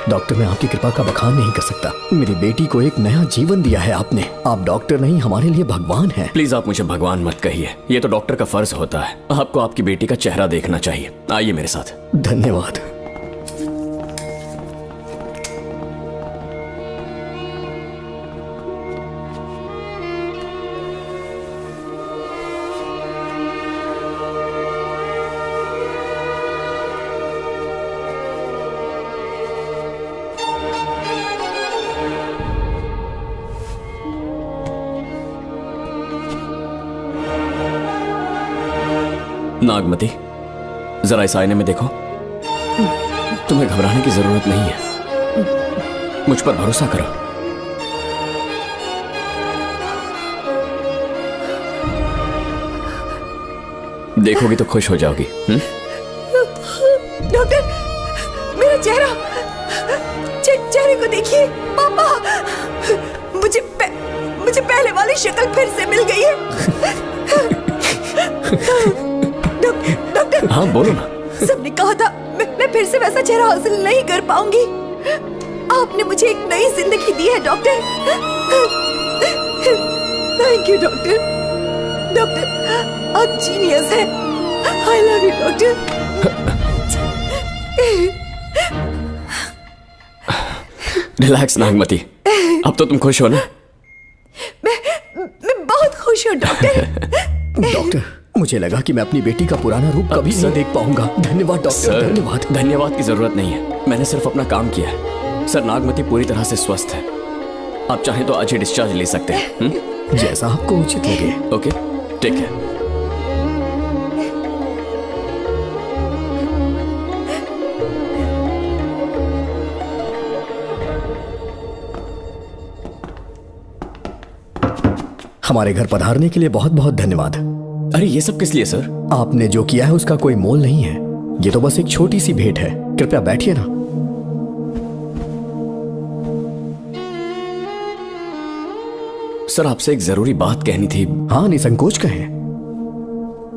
डॉक्टर, मैं आपकी कृपा का बखान नहीं कर सकता। मेरी बेटी को एक नया जीवन दिया है आपने। आप डॉक्टर नहीं, हमारे लिए भगवान हैं। प्लीज आप मुझे भगवान मत कहिए, ये तो डॉक्टर का फर्ज होता है। आपको आपकी बेटी का चेहरा देखना चाहिए। आइए मेरे साथ। धन्यवाद। नागमती, जरा इस आईने में देखो। तुम्हें घबराने की जरूरत नहीं है, मुझ पर भरोसा करो। देखोगी तो खुश हो जाओगी। डॉक्टर, मेरा चेहरा, चेहरे को देखिए। पापा, मुझे पहले वाली शक्ल फिर से मिल गई है। डॉक्टर, हाँ बोलो ना। सबने कहा था मैं फिर से वैसा चेहरा हासिल नहीं कर पाऊंगी। आपने मुझे एक नई जिंदगी दी है doctor. Thank you doctor. Doctor, आप जीनियस हैं। I love you doctor. Relax Nagmati, अब तो तुम खुश हो ना? मैं बहुत खुश हूँ डॉक्टर। डॉक्टर, मुझे लगा कि मैं अपनी बेटी का पुराना रूप कभी नहीं देख पाऊंगा। धन्यवाद डॉक्टर, धन्यवाद। धन्यवाद की जरूरत नहीं है, मैंने सिर्फ अपना काम किया है। सर, नागमती पूरी तरह से स्वस्थ है। आप चाहें तो आज ही डिस्चार्ज ले सकते हैं। जैसा आपको उचित लगे। ओके, ठीक है। हमारे घर पधारने के लिए बहुत बहुत धन्यवाद। अरे ये सब किस लिए सर? आपने जो किया है उसका कोई मोल नहीं है। ये तो बस एक छोटी सी भेंट है। कृपया बैठिए ना। सर, आपसे एक जरूरी बात कहनी थी। हाँ, निसंकोच कहें।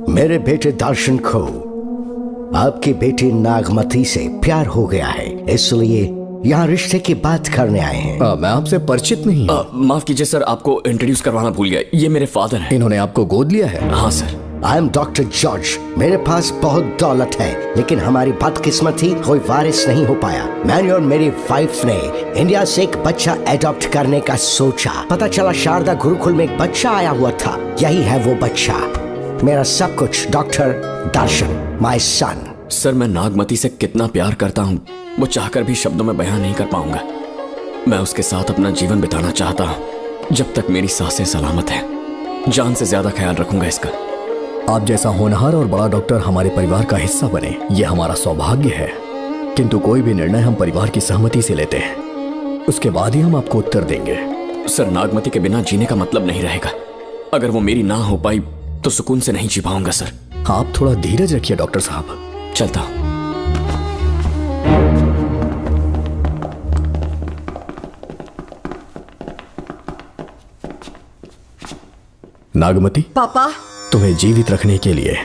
मेरे बेटे दर्शन को आपकी बेटी नागमती से प्यार हो गया है, इसलिए यहाँ रिश्ते की बात करने आए हैं। मैं आपसे परिचित नहीं। माफ कीजिए सर, आपको इंट्रोड्यूस करवाना भूल गया। ये मेरे फादर हैं। इन्होंने आपको गोद लिया है? हाँ sir. I am doctor George. मेरे पास बहुत दौलत है, लेकिन हमारी बदकिस्मती कोई वारिस नहीं हो पाया। मैंने और मेरी वाइफ ने इंडिया से एक बच्चा एडॉप्ट करने का सोचा। पता चला शारदा गुरुकुल में एक बच्चा आया हुआ था। यही है वो बच्चा, मेरा सब कुछ। Doctor Darshan, my son. Sir, मैं नागमती से कितना प्यार करता हूँ वो चाहकर भी शब्दों में बयां नहीं कर पाऊंगा। मैं उसके साथ अपना जीवन बिताना चाहता हूँ जब तक मेरी सांसें सलामत हैं। जान से ज्यादा ख्याल रखूंगा इसका। आप जैसा होनहार और बड़ा डॉक्टर हमारे परिवार का हिस्सा बने, ये हमारा सौभाग्य है। किंतु कोई भी निर्णय हम परिवार की सहमति से लेते हैं, उसके बाद ही हम आपको उत्तर देंगे। सर, नागमती के बिना जीने का मतलब नहीं रहेगा। अगर वो मेरी ना हो पाई तो सुकून से नहीं जी पाऊंगा सर। आप थोड़ा धीरज रखिए डॉक्टर साहब। चलता हूं। नागमती, पापा, तुम्हें जीवित रखने के लिए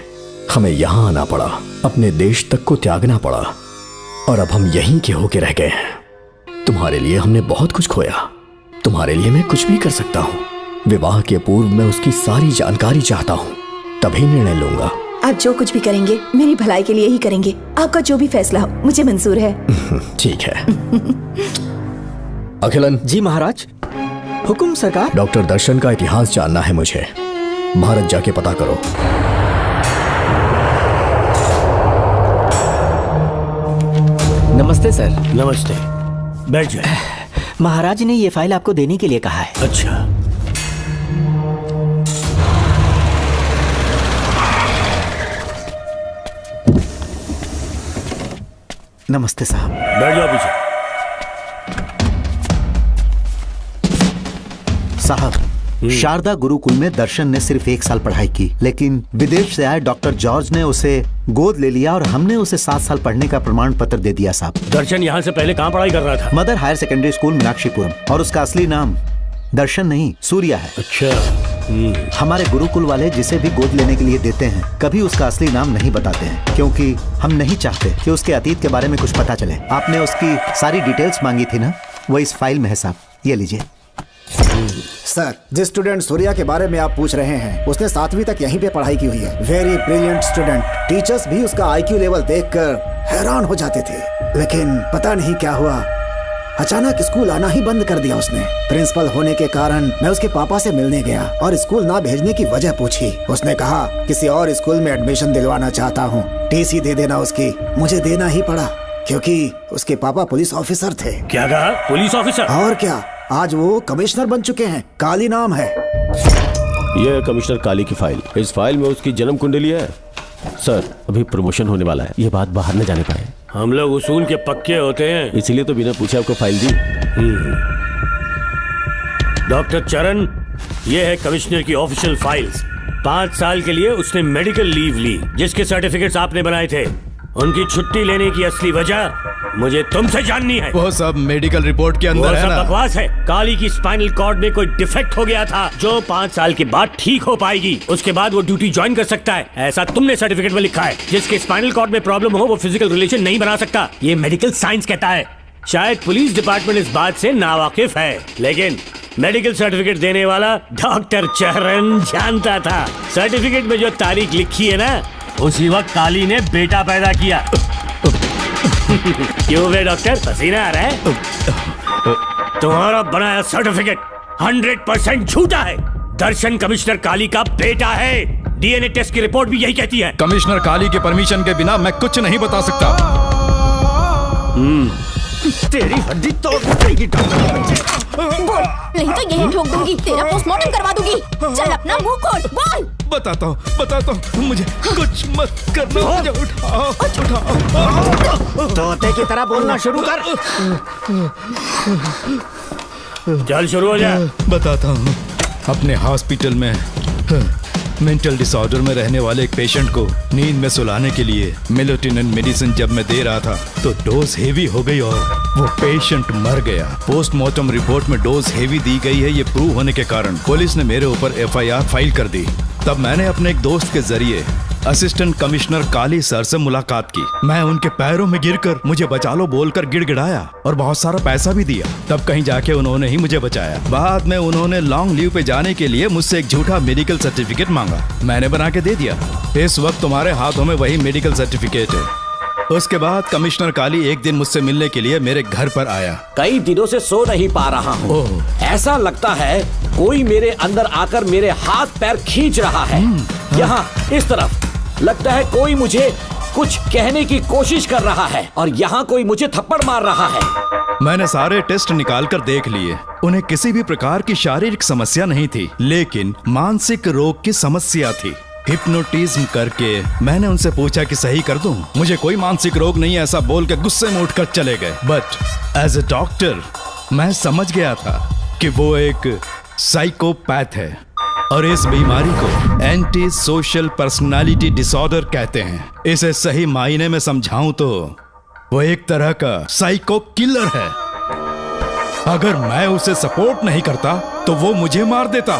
हमें यहां आना पड़ा, अपने देश तक को त्यागना पड़ा, और अब हम यहीं के होके रह गए हैं। तुम्हारे लिए हमने बहुत कुछ खोया, तुम्हारे लिए मैं कुछ भी कर सकता हूं। विवाह के पूर्व मैं उसकी सारी जानकारी चाहता हूं, तभी निर्णय लूंगा। आप जो कुछ भी करेंगे मेरी भलाई के लिए ही करेंगे। आपका जो भी फैसला हो मुझे मंजूर है। ठीक है। अखिलन। जी महाराज। हुकुम सरकार। डॉक्टर दर्शन का इतिहास जानना है मुझे। भारत जाके पता करो। नमस्ते सर। नमस्ते, बैठ जाए। महाराज ने ये फाइल आपको देने के लिए कहा है। अच्छा। नमस्ते साहब। बैठ जाओ पीछे। साहब, शारदा गुरुकुल में दर्शन ने सिर्फ 1 साल पढ़ाई की, लेकिन विदेश से आए डॉक्टर जॉर्ज ने उसे गोद ले लिया और हमने उसे 7 साल पढ़ने का प्रमाण पत्र दे दिया साहब। दर्शन यहाँ से पहले कहाँ पढ़ाई कर रहा था? Mother higher secondary school Meenakshipuram, और उसका असली नाम दर्शन नहीं सूर्या है। अच्छा। हमारे गुरुकुल वाले जिसे भी गोद लेने के लिए देते हैं कभी उसका असली नाम नहीं बताते हैं, क्योंकि हम नहीं चाहते कि उसके अतीत के बारे में कुछ पता चले। आपने उसकी सारी डिटेल्स मांगी थी ना, वो इस फाइल में है साहब, ये लीजिए। सर, जिस स्टूडेंट सूर्या के बारे में आप पूछ रहे हैं उसने 7वीं तक यहीं पे पढ़ाई की हुई है। Very brilliant student. टीचर्स भी उसका IQ लेवल देखकर हैरान हो जाते थे, लेकिन पता नहीं क्या हुआ, अचानक स्कूल आना ही बंद कर दिया उसने। प्रिंसिपल होने के कारण मैं उसके पापा से मिलने गया और स्कूल ना भेजने की वजह पूछी। उसने कहा किसी और स्कूल में एडमिशन दिलवाना चाहता हूँ, TC दे देना उसकी। मुझे देना ही पड़ा क्योंकि उसके पापा पुलिस ऑफिसर थे। क्या कहा? Police officer? और क्या, आज वो कमिश्नर बन चुके हैं। काली नाम है। यह है कमिश्नर काली की फाइल। इस फाइल में उसकी जन्म कुंडली है। सर, अभी प्रमोशन होने वाला है, ये बात बाहर न जाने पाए। हम लोग उसूल के पक्के होते हैं, इसीलिए तो बिना पूछे आपको फाइल दी। डॉक्टर चरण, ये है कमिश्नर की ऑफिशियल फाइल्स। 5 साल के लिए उसने मेडिकल लीव ली, जिसके सर्टिफिकेट्स आपने बनाए थे। उनकी छुट्टी लेने की असली वजह मुझे तुमसे जाननी है। वो सब मेडिकल रिपोर्ट के अंदर है ना? वो सब बकवास है। काली की स्पाइनल कॉर्ड में कोई डिफेक्ट हो गया था जो 5 साल के बाद ठीक हो पाएगी। उसके बाद वो ड्यूटी ज्वाइन कर सकता है, ऐसा तुमने सर्टिफिकेट में लिखा है। जिसके स्पाइनल कॉर्ड में प्रॉब्लम हो वो फिजिकल रिलेशन नहीं बना सकता, ये मेडिकल साइंस कहता है। शायद पुलिस डिपार्टमेंट इस बात से नावाकिफ है, लेकिन मेडिकल सर्टिफिकेट देने वाला डॉक्टर चरण जानता था। सर्टिफिकेट में जो तारीख लिखी है ना, उसी वक्त काली ने बेटा पैदा किया। क्यों बे डॉक्टर, पसीना आ रहा है? तुम्हारा बनाया सर्टिफिकेट 100% झूठा है। दर्शन कमिश्नर काली का बेटा है। DNA टेस्ट की रिपोर्ट भी यही कहती है। कमिश्नर काली के परमिशन के बिना मैं कुछ नहीं बता सकता। तेरी हड्डी तोड़ देगी बोल, नहीं तो यही ठोक दूंगी, तेरा पोस्टमार्टम करवा दूंगी। चल अपना मुंह खोल, बोल। बताता हूँ, मुझे कुछ मत करना, मुझे उठाओ। तोते की तरह बोलना शुरू कर। चल शुरू हो जा। बताता हूँ, अपने हॉस्पिटल में मेंटल डिसऑर्डर में रहने वाले एक पेशेंट को नींद में सुलाने के लिए मेलेटोनिन मेडिसिन जब मैं दे रहा था तो डोज हेवी हो गई और वो पेशेंट मर गया। पोस्टमार्टम रिपोर्ट में डोज हेवी दी गई है, ये प्रूव होने के कारण पुलिस ने मेरे ऊपर FIR फाइल कर दी। तब मैंने अपने एक दोस्त के जरिए असिस्टेंट कमिश्नर काली सर से मुलाकात की। मैं उनके पैरों में गिरकर मुझे बचा लो बोलकर गिड़गिड़ाया और बहुत सारा पैसा भी दिया। तब कहीं जाके उन्होंने ही मुझे बचाया। बाद में उन्होंने लॉन्ग लीव पे जाने के लिए मुझसे एक झूठा मेडिकल सर्टिफिकेट मांगा, मैंने बना के दे दिया। इस वक्त तुम्हारे हाथों में वही मेडिकल सर्टिफिकेट है। उसके बाद कमिश्नर काली एक दिन मुझसे मिलने के लिए मेरे घर पर आया। कई दिनों से सो नहीं पा रहा हूँ। ऐसा लगता है कोई मेरे अंदर आकर मेरे हाथ पैर खींच रहा है। यहाँ इस तरफ लगता है कोई मुझे कुछ कहने की कोशिश कर रहा है और यहाँ कोई मुझे थप्पड़ मार रहा है। मैंने सारे टेस्ट निकाल कर देख लिए, उन्हें किसी भी प्रकार की शारीरिक समस्या नहीं थी, लेकिन मानसिक रोग की समस्या थी। हिप्नोटिज्म करके मैंने उनसे पूछा कि सही कर दूं। मुझे कोई मानसिक रोग नहीं है ऐसा बोल के गुस्से में उठकर चले गए। बट एज ए डॉक्टर मैं समझ गया था कि वो एक साइकोपैथ है और इस बीमारी को एंटी सोशल पर्सनालिटी डिसऑर्डर कहते हैं। इसे सही मायने में समझाऊं तो वो एक तरह का साइको किलर है। अगर मैं उसे सपोर्ट नहीं करता तो वो मुझे मार देता।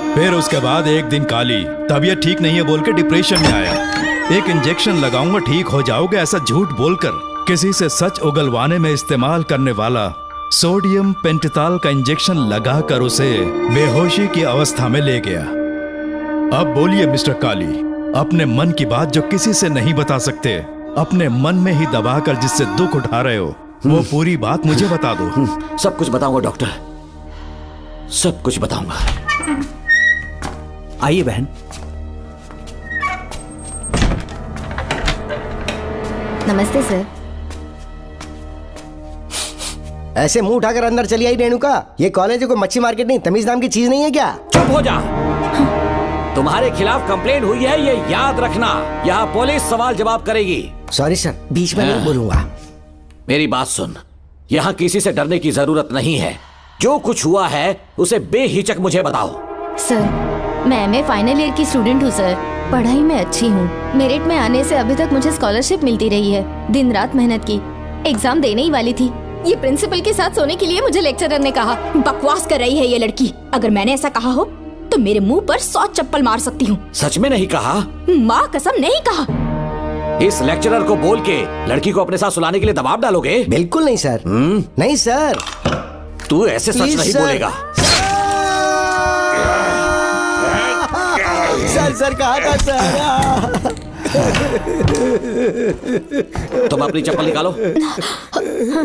फिर उसके बाद एक दिन काली तबीयत ठीक नहीं है बोल के डिप्रेशन में आया। एक इंजेक्शन लगाऊंगा ठीक हो जाओगे ऐसा झूठ बोलकर किसी से सच उगलवाने में इस्तेमाल करने वाला सोडियम पेंटोथॉल का इंजेक्शन लगाकर उसे बेहोशी की अवस्था में ले गया। अब बोलिए मिस्टर काली, अपने मन की बात जो किसी से नहीं बता सकते, अपने मन में ही दबाकर जिससे दुख उठा रहे हो, वो पूरी बात मुझे बता दो। सब कुछ बताऊंगा डॉक्टर, सब कुछ बताऊंगा। आइए बहन। नमस्ते सर। ऐसे मुंह उठाकर अंदर चली आई रेणुका। ये कॉलेज है कोई मच्छी मार्केट नहीं, तमीज नाम की चीज नहीं है क्या? चुप हो जा। तुम्हारे खिलाफ कंप्लेंट हुई है ये याद रखना। यहाँ पुलिस सवाल जवाब करेगी। सॉरी सर, बीच में नहीं बोलूंगा। मेरी बात सुन, यहाँ किसी से डरने की जरूरत नहीं है। जो कुछ हुआ है उसे बेहिचक मुझे बताओ। सर मैं एमए फाइनल ईयर की स्टूडेंट हूँ सर। पढ़ाई में अच्छी हूँ। मेरिट में आने से अभी तक मुझे स्कॉलरशिप मिलती रही है। दिन रात मेहनत की, एग्जाम देने ही वाली थी। ये प्रिंसिपल के साथ सोने के लिए मुझे लेक्चरर ने कहा बकवास कर रही है ये लड़की। अगर मैंने ऐसा कहा हो तो मेरे मुंह पर 100 चप्पल मार सकती हूँ। सच में नहीं कहा? माँ कसम नहीं कहा। इस लेक्चरर को बोल के लड़की को अपने साथ सुलाने के लिए दबाव डालोगे? बिल्कुल नहीं सर। नहीं सर। तू ऐसे सच नहीं बोलेगा। सर कहा था सर। तुम अपनी चप्पल निकालो।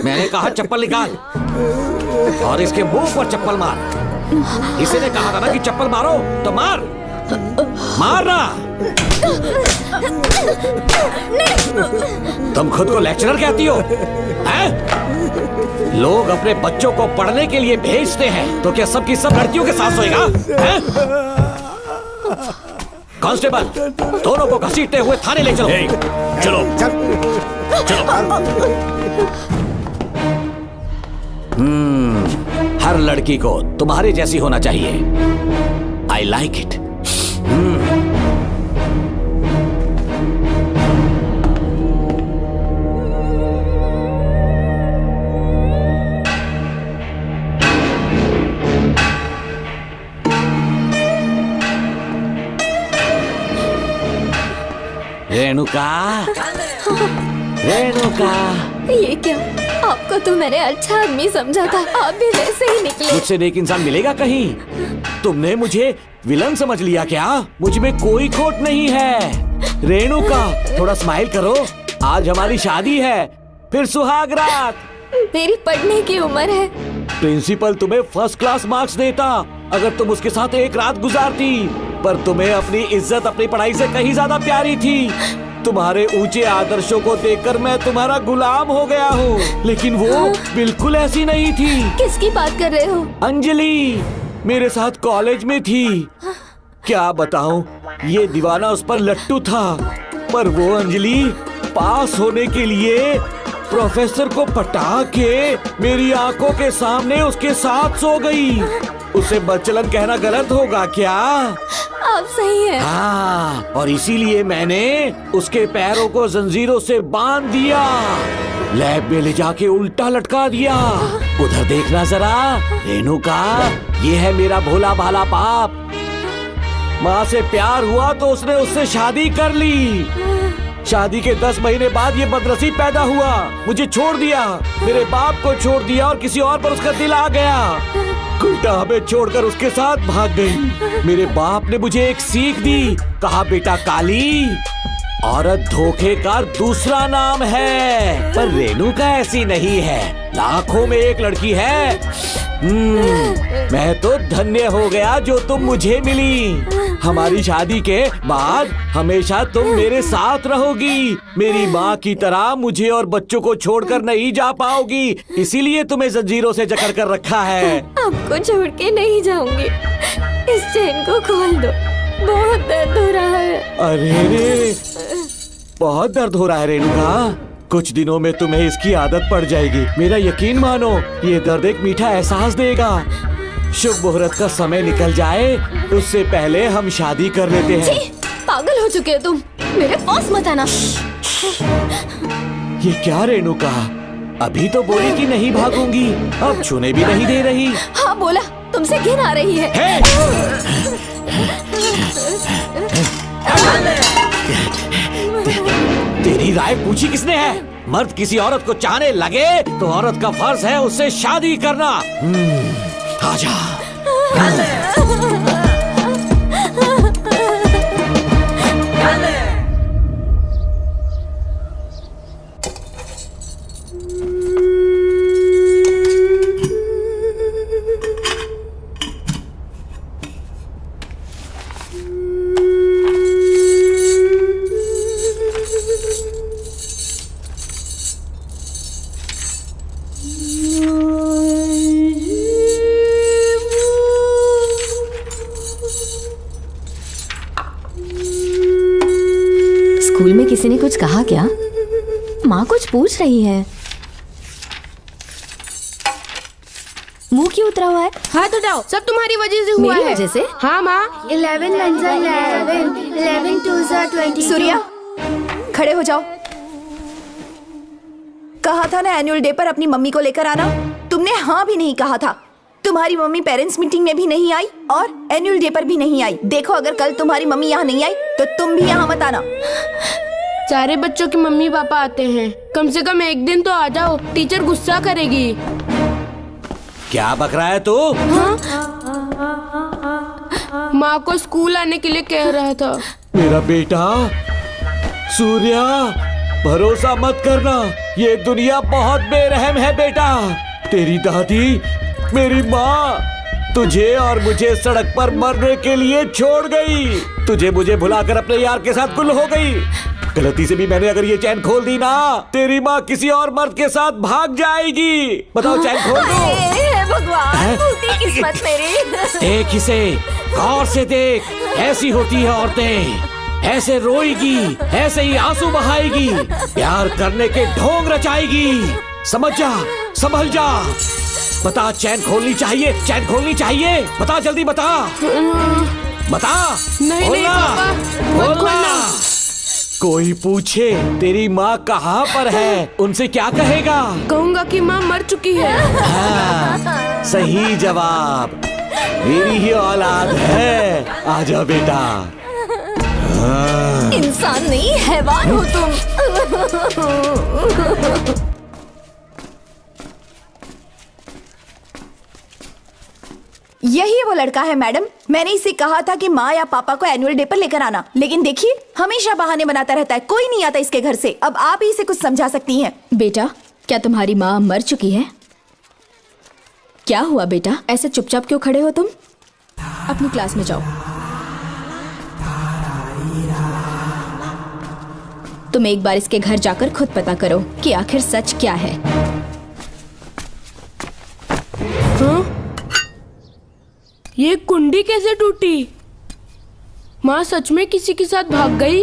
मैंने कहा चप्पल निकाल और इसके मुंह पर चप्पल मार। इसी ने कहा था ना कि चप्पल मारो तो मार। मारना। तुम खुद को लेक्चरर कहती हो हैं? लोग अपने बच्चों को पढ़ने के लिए भेजते हैं तो क्या सबकी सब लड़कियों के साथ सोएगा? कांस्टेबल, दोनों को घसीटते हुए थाने ले चलो। चलो चलो। हर लड़की को तुम्हारे जैसी होना चाहिए। I like it. Renuka, Renuka. ये क्या? आपको तो मैंने अच्छा आदमी समझा था, आप भी वैसे ही निकले। मुझसे नेक इंसान मिलेगा कहीं? तुमने मुझे विलन समझ लिया क्या? मुझ में कोई खोट नहीं है। रेणुका, थोड़ा स्माइल करो। आज हमारी शादी है, फिर सुहाग रात। मेरी पढ़ने की उम्र है। प्रिंसिपल तुम्हें फर्स्ट क्लास मार्क्स देता अगर तुम उसके साथ एक रात गुजारती, पर तुम्हें अपनी इज्जत अपनी पढ़ाई से कहीं ज्यादा प्यारी थी। तुम्हारे ऊंचे आदर्शों को देखकर मैं तुम्हारा गुलाम हो गया हूँ, लेकिन वो बिल्कुल ऐसी नहीं थी। किसकी बात कर रहे हो? अंजलि मेरे साथ कॉलेज में थी। क्या बताऊं, ये दीवाना उस पर लट्टू था, पर वो अंजलि पास होने के लिए प्रोफेसर को पटा के मेरी आंखों के सामने उसके साथ सो गई। उसे बदचलन कहना गलत होगा क्या? आप सही हैं। हाँ, और इसीलिए मैंने उसके पैरों को जंजीरों से बांध दिया, लैब में ले जाके उल्टा लटका दिया। उधर देखना जरा रेणुका, ये है मेरा भोला भाला बाप। माँ से प्यार हुआ तो उसने उससे शादी कर ली। शादी के 10 महीने बाद ये बदनसीब पैदा हुआ, मुझे छोड़ दिया, मेरे बाप को छोड़ दिया और किसी और पर उसका दिल आ गया। उल्टा हमें छोड़कर उसके साथ भाग गई। मेरे बाप ने मुझे एक सीख दी, कहा बेटा काली, औरत धोखे का दूसरा नाम है, पर रेणुका ऐसी नहीं है, लाखों में एक लड़की है। मैं तो धन्य हो गया जो तुम मुझे मिली। हमारी शादी के बाद हमेशा तुम मेरे साथ रहोगी। मेरी माँ की तरह मुझे और बच्चों को छोड़कर नहीं जा पाओगी, इसीलिए तुम्हें जंजीरों से जकड़ कर रखा है। आपको छोड़ के नहीं जाऊंगी। इस चेन को खोल दो। बहुत दर्द हो रहा है। अरे रे, बहुत दर्द हो रहा है रेणुका। कुछ दिनों में तुम्हें इसकी आदत पड़ जाएगी। मेरा यकीन मानो, ये दर्द एक मीठा एहसास देगा। शुभ मुहूर्त का समय निकल जाए उससे पहले हम शादी कर लेते हैं। पागल हो चुके हो तुम, मेरे पास मत आना। ये क्या रेणुका, अभी तो बोली कि नहीं भागूंगी, अब छूने भी नहीं दे रही। हाँ बोला, तुमसे घिन आ रही है। तेरी राय पूछी किसने है? मर्द किसी औरत को चाहने लगे तो औरत का फर्ज है उससे शादी करना। आजा। स्कूल में किसी ने कुछ कहा क्या? माँ कुछ पूछ रही है। मुंह क्यों उतरा हुआ है? हाथ उठाओ, सब तुम्हारी वजह से हुआ मेरी है। वजह से? हाँ माँ। 11 1 11 11 2 22। सूर्या, खड़े हो जाओ। कहा था ना एनुअल डे पर अपनी मम्मी को लेकर आना, तुमने हाँ भी नहीं कहा था। तुम्हारी मम्मी पेरेंट्स मीटिंग में भी नहीं आई और एनुअल डे पर भी नहीं आई। देखो, अगर कल तुम्हारी मम्मी यहाँ नहीं आई तो तुम भी यहाँ मत आना। सारे बच्चों की मम्मी पापा आते हैं, कम से कम एक दिन तो आ जाओ, टीचर गुस्सा करेगी। क्या बक रहा है तू? माँ को स्कूल आने के लिए कह रहा था। मेरा बेटा सूर्या, भरोसा मत करना, ये दुनिया बहुत बेरहम है बेटा। तेरी दादी, मेरी माँ तुझे और मुझे सड़क पर मरने के लिए छोड़ गई। तुझे मुझे भुलाकर अपने यार के साथ गुल हो गई। गलती से भी मैंने अगर ये चैन खोल दी ना, तेरी माँ किसी और मर्द के साथ भाग जाएगी। बताओ, चैन खोल दो। भगवान, टूटी किस्मत मेरी। देख इसे, गौर से देख। ऐसी होती है औरतें, ऐसे रोएगी, ऐसे ही आंसू बहाएगी, प्यार करने के ढोंग रचाएगी। समझ जा, संभल जा। बता, चैन खोलनी चाहिए, चैन खोलनी चाहिए। बता, जल्दी बता, बता। नहीं नहीं पापा, मत खोलना। कोई पूछे तेरी माँ कहाँ पर है, उनसे क्या कहेगा? कहूँगा कि माँ मर चुकी है। हाँ, सही जवाब। मेरी ही औलाद है। आजा बेटा। हाँ। इंसान नहीं, हैवान हो तुम। यही वो लड़का है मैडम। मैंने इसे कहा था कि माँ या पापा को एनुअल डे पर लेकर आना, लेकिन देखिए हमेशा बहाने बनाता रहता है। कोई नहीं आता इसके घर से। अब आप ही इसे कुछ समझा सकती हैं। बेटा, क्या तुम्हारी माँ मर चुकी है? क्या हुआ बेटा, ऐसे चुपचाप क्यों खड़े हो तुम? अपनी क्लास में जाओ। तुम एक बार इसके घर जाकर खुद पता करो कि आखिर सच क्या है। ये कुंडी कैसे टूटी? माँ सच में किसी के साथ भाग गई?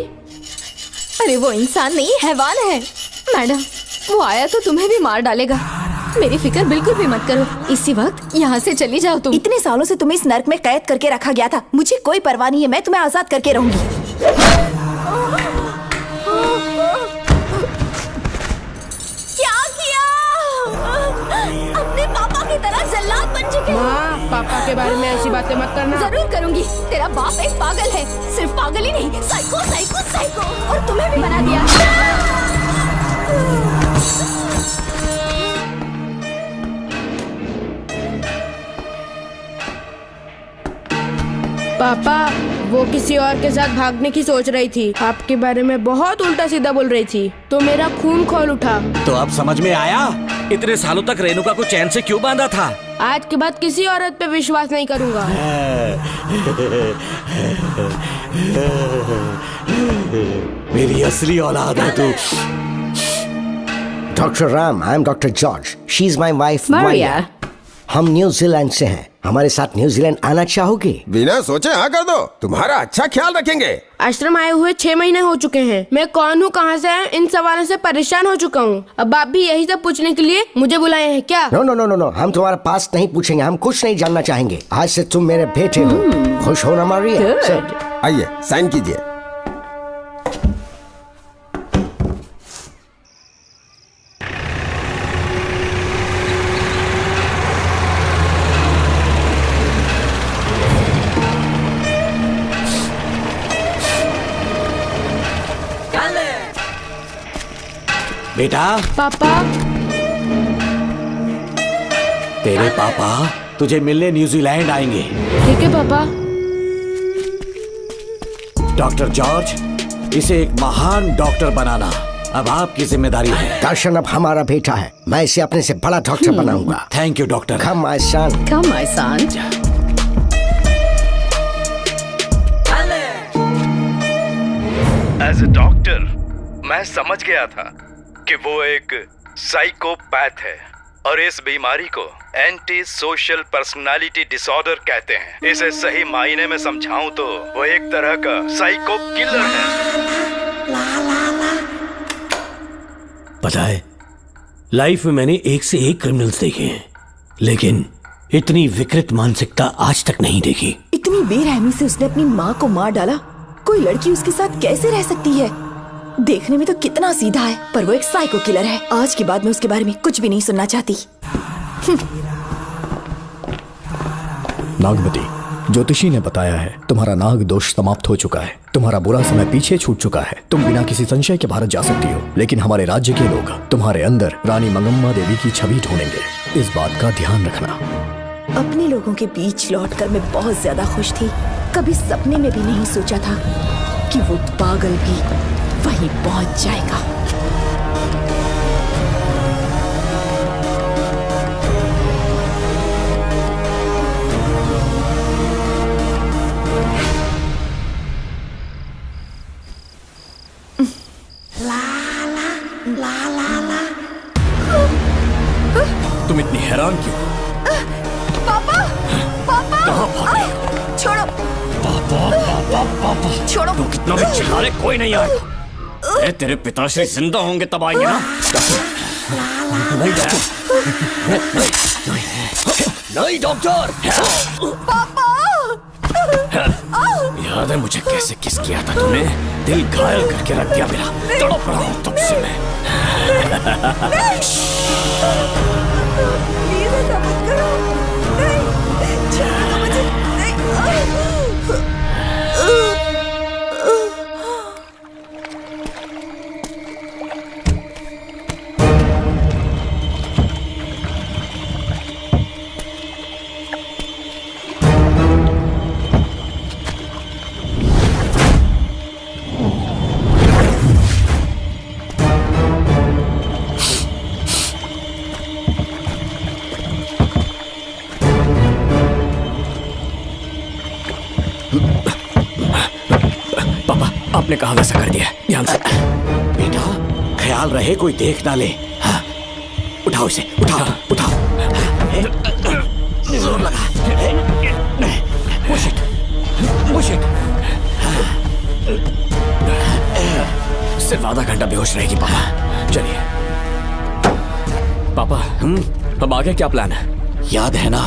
अरे वो इंसान नहीं, हैवान है। मैडम, वो आया तो तुम्हें भी मार डालेगा। मेरी फिक्र बिल्कुल भी मत करो। इसी वक्त यहाँ से चली जाओ तुम। इतने सालों से तुम्हें इस नर्क में कैद करके रखा गया था। मुझे कोई परवाह नहीं है, मैं तुम्हें आजाद करके रहूंगी। क्या किया? अपने पापा की तरह जल्लाद बन चुके। माँ, पापा के बारे में ऐसी बातें मत करना। जरूर करूंगी। तेरा बाप एक पागल है, सिर्फ पागल ही नहीं, साइको साइको साइको। और तुम्हें भी बना दिया। पापा, वो किसी और के साथ भागने की सोच रही थी। आपके बारे में बहुत उल्टा सीधा बोल रही थी, तो मेरा खून खौल उठा। तो अब समझ में आया इतने सालों तक रेणुका को चैन से क्यों बांधा था। आज के बाद किसी औरत पे विश्वास नहीं करूंगा। मेरी असली औलाद है तू। Doctor Ram, I am doctor George. She is my wife Maria. हम न्यूजीलैंड से हैं। हमारे साथ न्यूजीलैंड आना चाहोगे? बिना सोचे हाँ कर दो, तुम्हारा अच्छा ख्याल रखेंगे। आश्रम आए हुए 6 महीने हो चुके हैं। मैं कौन हूँ, कहाँ से आया, इन सवालों से परेशान हो चुका हूँ। अब आप भी यही सब पूछने के लिए मुझे बुलाए हैं क्या? No no no no no, हम तुम्हारा पास नहीं पूछेंगे, हम कुछ नहीं जानना चाहेंगे। आज से तुम मेरे बेटे हो। खुश हो ना मारिया? आइए साइन कीजिए। बेटा। पापा। तेरे पापा तुझे मिलने न्यूजीलैंड आएंगे। ठीक है पापा। डॉक्टर जॉर्ज, इसे एक महान डॉक्टर बनाना अब आपकी जिम्मेदारी है। दर्शन अब हमारा बेटा है, मैं इसे अपने से बड़ा डॉक्टर बनाऊंगा। Thank you doctor. Come my son. Come my son. As a doctor मैं समझ गया था कि वो एक साइकोपैथ है और इस बीमारी को एंटी सोशल पर्सनालिटी डिसऑर्डर कहते हैं। इसे सही मायने में समझाऊं तो वो एक तरह का साइको किलर है। पता है, लाइफ में मैंने एक से एक क्रिमिनल्स देखे हैं, लेकिन इतनी विकृत मानसिकता आज तक नहीं देखी। इतनी बेरहमी से उसने अपनी माँ को मार डाला। कोई लड़की उसके साथ कैसे रह सकती है? देखने में तो कितना सीधा है, पर वो एक साइको किलर है। आज के बाद मैं उसके बारे में कुछ भी नहीं सुनना चाहती। नागमती, ज्योतिषी ने बताया है तुम्हारा नाग दोष समाप्त हो चुका है, तुम्हारा बुरा समय पीछे छूट चुका है, तुम बिना किसी संशय के भारत जा सकती हो। लेकिन हमारे राज्य के लोग तुम्हारे अंदर रानी मंगम्मा देवी की छवि ढूंढेंगे, इस बात का ध्यान रखना। अपने लोगों के बीच लौटकर मैं बहुत ज्यादा खुश थी। कभी सपने में भी नहीं सोचा था कि वो पागल भी वहीं पहुंच जाएगा। तुम इतनी हैरान क्यों? पापा, पापा, कहाँ भाग रही हो? छोड़ो, पापा, पापा, पापा, छोड़ो। तू कितना भी चिल्ला ले, कोई नहीं आएगा। तेरे पिताश्री जिंदा होंगे तब आएंगे ना। नहीं नहीं डॉक्टर। पापा, याद है मुझे कैसे किस किया था तुमने? दिल घायल करके रख दिया मेरा। तड़प रहा हूँ तब से मैं। प्लीज ऐसा मत करो। नहीं, छोड़ो ना मुझे। नहीं। आपने कहा वैसा कर दिया, ध्यान से। बेटा ख्याल रहे कोई देख ना ले। हाँ। उठाओ इसे, उठाओ उठाओ। जोर लगा। Push it, push it. सिर्फ आधा घंटा बेहोश रहेगी पापा। चलिए पापा, अब आगे क्या प्लान है? याद है ना,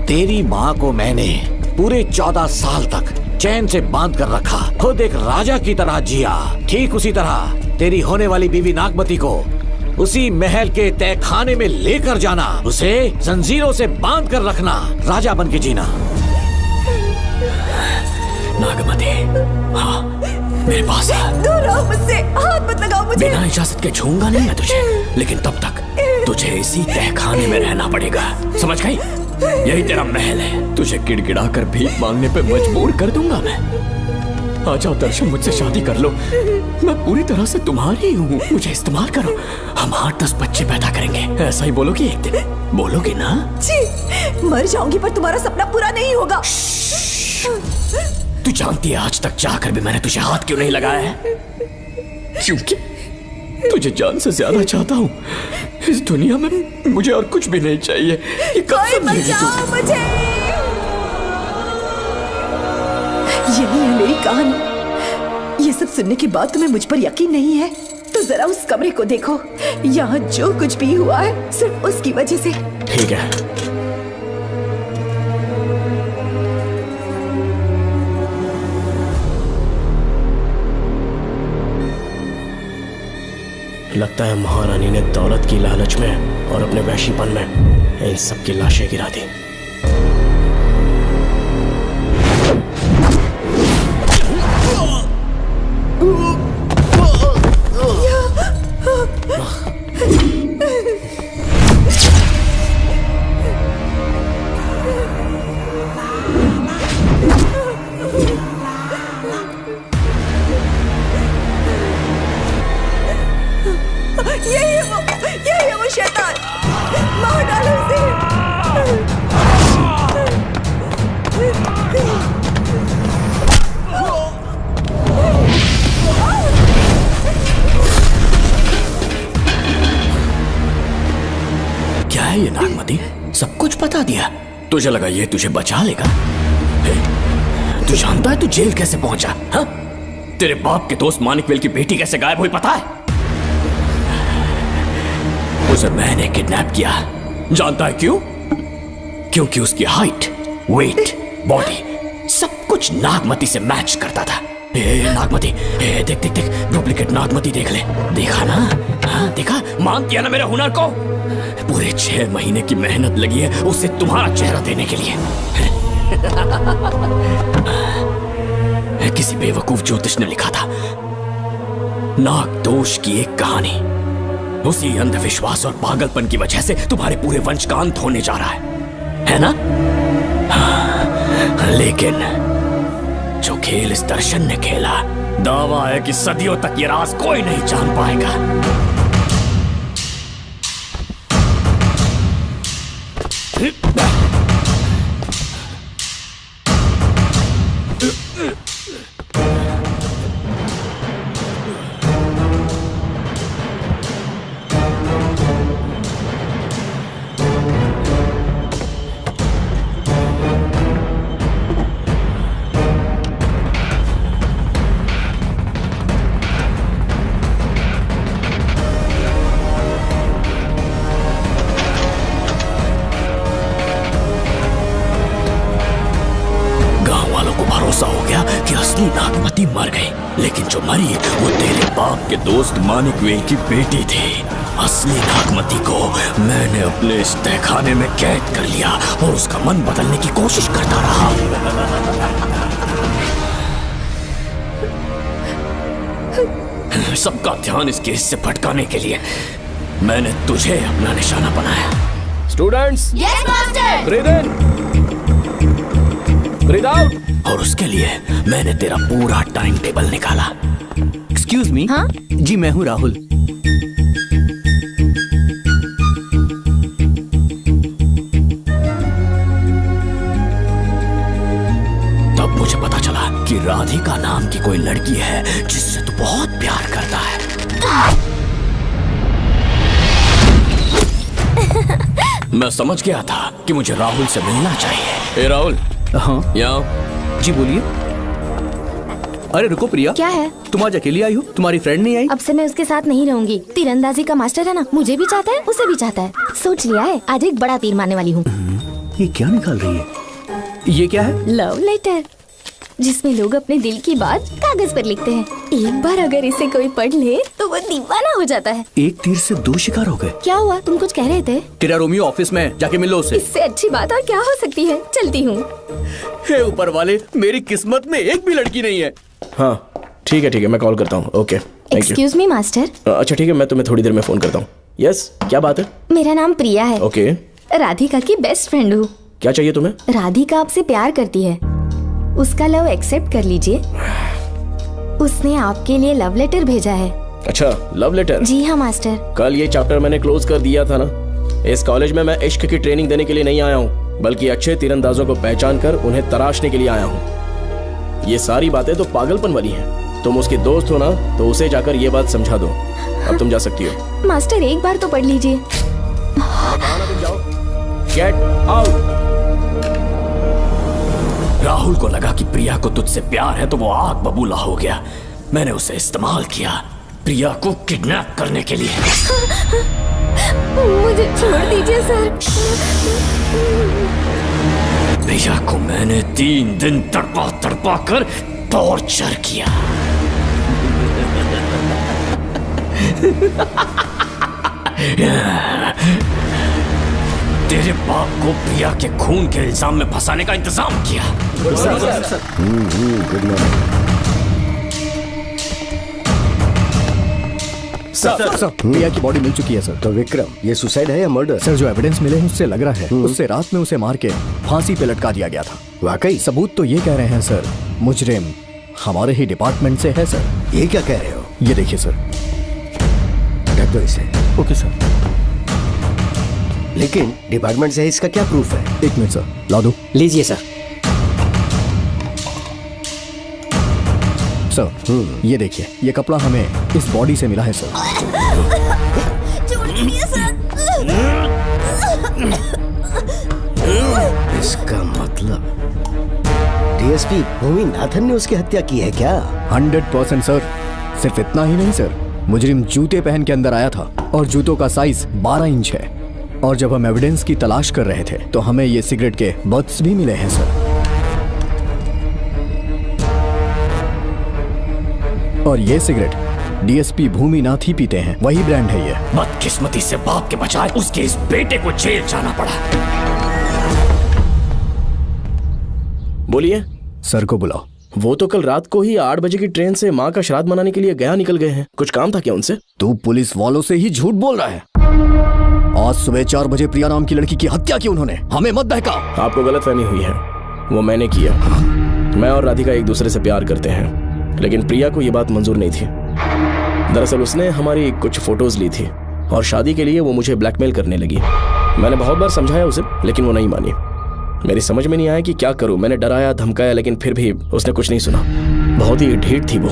तेरी माँ को मैंने पूरे 14 साल तक चैन से बांध कर रखा, खुद एक राजा की तरह जिया। ठीक उसी तरह तेरी होने वाली बीवी नागमती को उसी महल के तहखाने में लेकर जाना, उसे जंजीरों से बांध कर रखना, राजा बन के जीना। नागमती, हाँ मेरे पास है। दूर रहो मुझसे, हाथ मत लगाओ मुझे। बिना इजाजत के छूंगा नहीं मैं तुझे, लेकिन तब तक तुझे इसी तहखाने में रहना पड़ेगा, समझ गई? यही तेरा महल है। तुझे गिड़गिड़ा कर भीख मांगने पे मजबूर कर दूंगा मैं। आ जाओ दर्शन, मुझसे शादी कर लो, मैं पूरी तरह से तुम्हारी हूँ, मुझे इस्तेमाल करो। हम 8-10 बच्चे पैदा करेंगे, ऐसा ही बोलोगी एक दिन? बोलोगी ना? जी, मर जाऊंगी पर तुम्हारा सपना पूरा नहीं होगा। तू जानती है आज तक चाहकर भी मैंने तुझे हाथ क्यों नहीं लगाया है? क्योंकि तुझे जान से ज्यादा चाहता हूँ। इस दुनिया में मुझे और कुछ भी नहीं चाहिए। ये कब कोई समझेगी तू? बचाओ मुझे। यही है मेरी कहानी। ये सब सुनने के बाद तुम्हें मुझ पर यकीन नहीं है तो जरा उस कमरे को देखो। यहाँ जो कुछ भी हुआ है सिर्फ उसकी वजह से। ठीक है, लगता है महारानी ने दौलत की लालच में और अपने वैशीपन में इन सब की लाशें गिरा दी। यही है वो शैतान। मार डालो क्या है ये नागमती? सब कुछ बता दिया। तुझे लगा ये तुझे बचा लेगा? तू जानता है तू जेल कैसे पहुंचा? हाँ? तेरे बाप के दोस्त मानिकवेल की बेटी कैसे गायब हुई पता है? उसे मैंने किडनैप किया। जानता है क्यों? क्योंकि उसकी हाइट, वेट, बॉडी सब कुछ नागमती से मैच करता था। नागमती, देख देख देख, डुप्लीकेट नागमती देख ले। देखा ना? हाँ देखा? मान दिया ना मेरे हुनर को? पूरे 6 महीने की मेहनत लगी है उसे तुम्हारा चेहरा देने के लिए। किसी बेवकूफ ज्योतिष ने लिखा था नागदोष की एक कहानी। उसी अंधविश्वास और पागलपन की वजह से तुम्हारे पूरे वंश का अंत होने जा रहा है ना? हाँ, लेकिन जो खेल इस दर्शन ने खेला, दावा है कि सदियों तक ये राज कोई नहीं जान पाएगा। नागमती मर गई, लेकिन जो मरी वो तेरे बाप के दोस्त मानिकवेल की बेटी थी। असली नागमती को मैंने अपने इस तहखाने में कैद कर लिया और उसका मन बदलने की कोशिश करता रहा। सबका ध्यान इस केस से भटकाने के लिए मैंने तुझे अपना निशाना बनाया। Students, yes master. ब्रीथ इन, ब्रीथ आउट। और उसके लिए मैंने तेरा पूरा टाइम टेबल निकाला। Excuse me. हाँ? जी मैं हूँ राहुल। तब मुझे पता चला कि राधिका नाम की कोई लड़की है जिससे तू बहुत प्यार करता है। मैं समझ गया था कि मुझे राहुल से मिलना चाहिए। राहुल। हाँ यहाँ। जी बोलिए। अरे रुको प्रिया, क्या है? तुम आज अकेली आई हो? तुम्हारी फ्रेंड नहीं आई? अब से मैं उसके साथ नहीं रहूंगी। तीरंदाजी का मास्टर है ना, मुझे भी चाहता है उसे भी चाहता है। सोच लिया है, आज एक बड़ा तीर मारने वाली हूँ। ये क्या निकाल रही है? ये क्या है? लव लेटर, जिसमें लोग अपने दिल की बात कागज पर लिखते हैं। एक बार अगर इसे कोई पढ़ ले तो वो दीवाना हो जाता है। एक तीर से 2 शिकार हो गए। क्या हुआ? तुम कुछ कह रहे थे? तेरा रोमियो ऑफिस में, जाके मिलो उससे। इससे अच्छी बात और क्या हो सकती है? चलती हूँ। हे ऊपर वाले, मेरी किस्मत में एक भी लड़की नहीं है। हाँ ठीक है, मैं कॉल करता हूँ। Okay, thank you. Excuse me master. अच्छा ठीक है, मैं तुम्हें थोड़ी देर में फोन करता हूँ। यस, क्या बात है? मेरा नाम प्रिया है। ओके। राधिका की बेस्ट फ्रेंड हूँ। क्या चाहिए तुम्हें? राधिका आपसे प्यार करती है, उसका लव एक्सेप्ट कर लीजिए। उसने आपके लिए लव लेटर भेजा है। अच्छा, लव लेटर? जी हाँ मास्टर। कल ये चैप्टर मैंने क्लोज कर दिया था ना। इस कॉलेज में मैं इश्क की ट्रेनिंग देने के लिए नहीं आया हूँ, बल्कि अच्छे तीरंदाजों को पहचान कर उन्हें तराशने के लिए आया हूँ। ये सारी बातें तो पागलपन वाली हैं। तुम उसकी दोस्त हो ना, तो उसे जाकर ये बात समझा दो। अब तुम जा सकती हो। मास्टर एक बार तो पढ़ लीजिए। Get out. राहुल को लगा कि प्रिया को तुझसे प्यार है तो वो आग बबूला हो गया। मैंने उसे इस्तेमाल किया प्रिया को किडनैप करने के लिए। मुझे छोड़ दीजिए सर। प्रिया को मैंने 3 दिन तड़पा तड़पा कर टॉर्चर किया। तेरे बाप को प्रिया के खून के इल्जाम में फंसाने का इंतजाम किया। सर, प्रिया की बॉडी मिल चुकी है सर। तो विक्रम, ये सुसाइड है या मर्डर? सर, जो एविडेंस मिले हैं उससे लग रहा है उससे रात में उसे मार के फांसी पे लटका दिया गया था। वाकई? सबूत तो ये कह रहे हैं सर, मुजरिम हमारे ही डिपार्टमेंट से है सर। ये क्या कह रहे हो? ये देखिए सर। रख दो इसे। Okay sir. लेकिन डिपार्टमेंट से है, इसका क्या प्रूफ है? 1 मिनट सर, ला दो। लीजिए सर। सर, ये देखिए, ये कपड़ा हमें इस बॉडी से मिला है सर। इसका मतलब डीएसपी भूमिनाथन ने उसकी हत्या की है क्या? 100% सर। सिर्फ इतना ही नहीं सर, मुजरिम जूते पहन के अंदर आया था और जूतों का साइज 12 इंच है। और जब हम एविडेंस की तलाश कर रहे थे तो हमें ये सिगरेट के बट्स भी मिले हैं सर। और ये सिगरेट डीएसपी भूमिनाथ ही पीते हैं, वही ब्रांड है ये। बदकिस्मती से बाप के बजाय उसके इस बेटे को जेल जाना पड़ा। बोलिए। सर को बुलाओ। वो तो कल रात को ही 8 बजे की ट्रेन से माँ का श्राद्ध मनाने के लिए गया निकल गए हैं। कुछ काम था क्या उनसे? तू पुलिस वालों से ही झूठ बोल रहा है। आज सुबह 4 बजे प्रिया नाम की लड़की की हत्या की उन्होंने। हमें मत बहका। आपको गलतफहमी हुई है, वो मैंने किया। मैं और राधिका एक दूसरे से प्यार करते हैं, लेकिन प्रिया को ये बात मंजूर नहीं थी। दरअसल उसने हमारी कुछ फोटोज ली थी और शादी के लिए वो मुझे ब्लैकमेल करने लगी। मैंने बहुत बार समझाया उसे, लेकिन वो नहीं मानी। मेरी समझ में नहीं आया कि क्या करूं। मैंने डराया धमकाया, लेकिन फिर भी उसने कुछ नहीं सुना। बहुत ही ढीठ थी वो,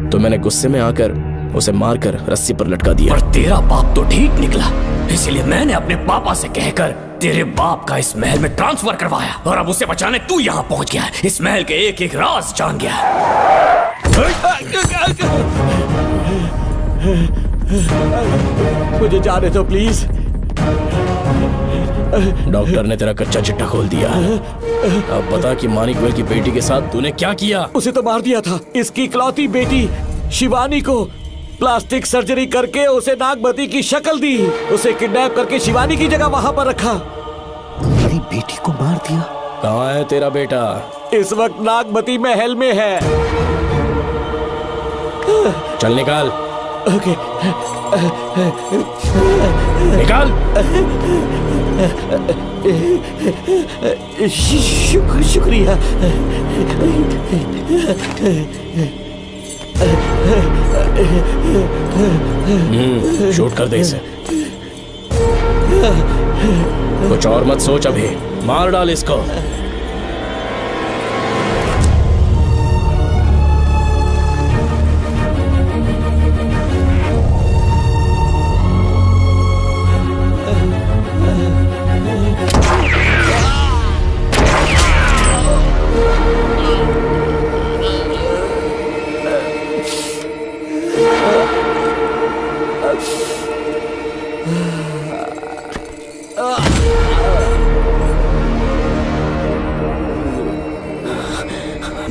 तो मैंने गुस्से में आकर उसे मारकर रस्सी पर लटका दिया। पर तेरा बाप तो ढीठ निकला, इसलिए मैंने अपने पापा से कहकर तेरे बाप का इस महल में ट्रांसफर करवाया। और अब उसे बचाने तू यहाँ पहुँच गया है। इस महल के एक एक राज जान गया है। मुझे जाने दो प्लीज। डॉक्टर ने तेरा कच्चा चिट्ठा खोल दिया। अब बता कि मानिकवेल की बेटी के साथ तूने क्या किया? उसे तो मार दिया था। इसकी इकलौती बेटी शिवानी को प्लास्टिक सर्जरी करके उसे नागमती की शक्ल दी। उसे किडनैप करके शिवानी की जगह वहां पर रखा। मेरी बेटी को मार दिया? कहाँ है तेरा बेटा? इस वक्त नागमती महल में है। चल निकाल। ओके। निकाल। शुक्रिया। शूट कर दे इसे। कुछ और मत सोच, अभी मार डाल इसको।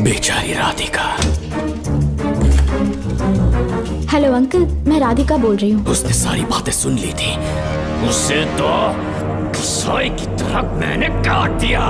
बेचारी राधिका। हेलो अंकल, मैं राधिका बोल रही हूँ। उसने सारी बातें सुन ली थी। उसे तो कसाई की तरह मैंने काट दिया।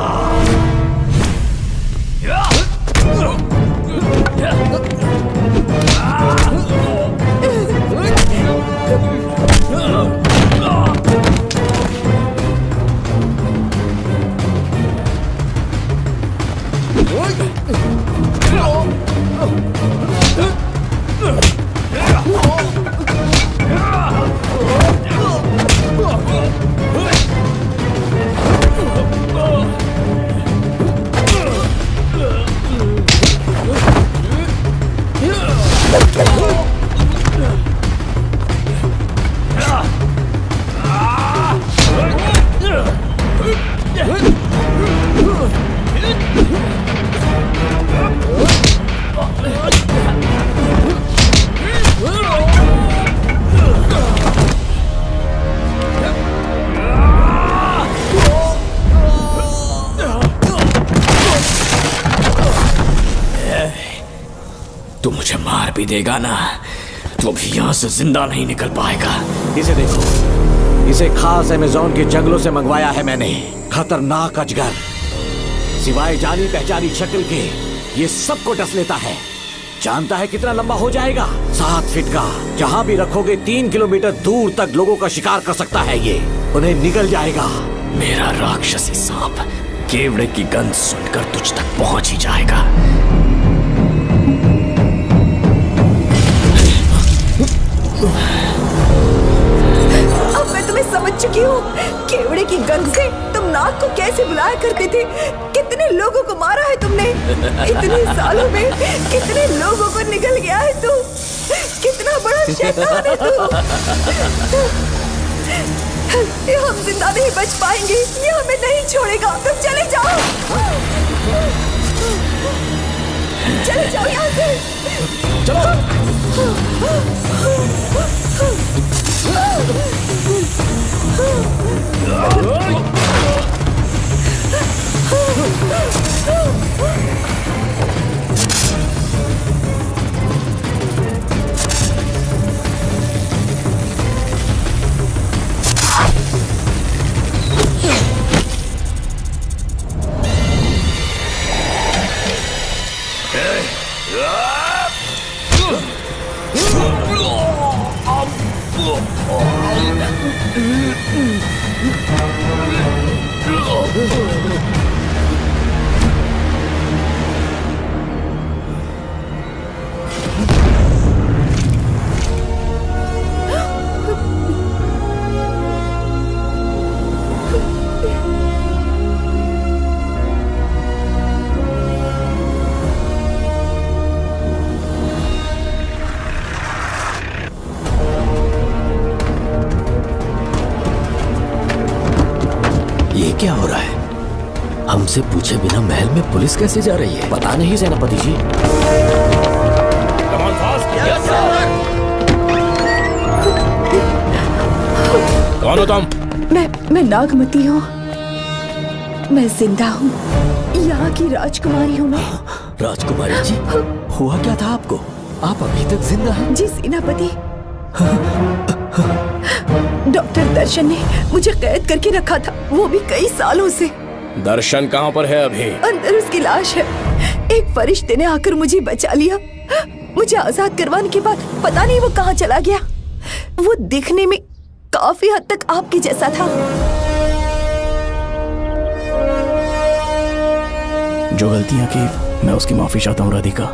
तू मुझे मार भी देगा ना, तो भी यहाँ से जिंदा नहीं निकल पाएगा। इसे देखो, इसे खास अमेज़न के जंगलों से मंगवाया है मैंने। खतरनाक अजगर, सिवाय जानी पहचानी शक्ल के ये सबको डस लेता है। जानता है कितना लंबा हो जाएगा? 7 फीट का। जहाँ भी रखोगे 3 किलोमीटर दूर तक लोगों का शिकार कर सकता है ये, उन्हें निगल जाएगा। मेरा राक्षसी सांप केवड़े की गंध सुनकर तुझ तक पहुंच ही जाएगा। अब मैं तुम्हें समझ चुकी हूँ। केवड़े की गंध से तुम नाग को कैसे बुलाया करते थे। कितने लोगों को मारा है तुमने। इतने सालों में कितने लोगों को निगल गया है तू। कितना बड़ा शैतान है तू। ये हम जिंदा नहीं बच पाएंगे। ये हमें नहीं छोड़ेगा। तुम चले जाओ, चले जाओ यहाँ से। ये क्या हो रहा है? हमसे पूछे बिना महल में पुलिस कैसे जा रही है? पता नहीं सेनापति जी। कौन हो तुम? मैं नागमती हूँ। मैं जिंदा हूँ। यहाँ की राजकुमारी हूँ मैं। राजकुमारी जी, हुआ क्या था आपको? आप अभी तक जिंदा हैं? जी सेनापति। डॉक्टर दर्शन ने मुझे कैद करके रखा था, वो भी कई सालों से। दर्शन कहाँ पर है अभी? अंदर उसकी लाश है। एक फरिश्ते ने आकर मुझे बचा लिया। मुझे आजाद करवाने के बाद पता नहीं वो कहाँ चला गया। वो दिखने में काफी हद तक आपके जैसा था। जो गलतियां की मैं उसकी माफी चाहता हूँ राधिका।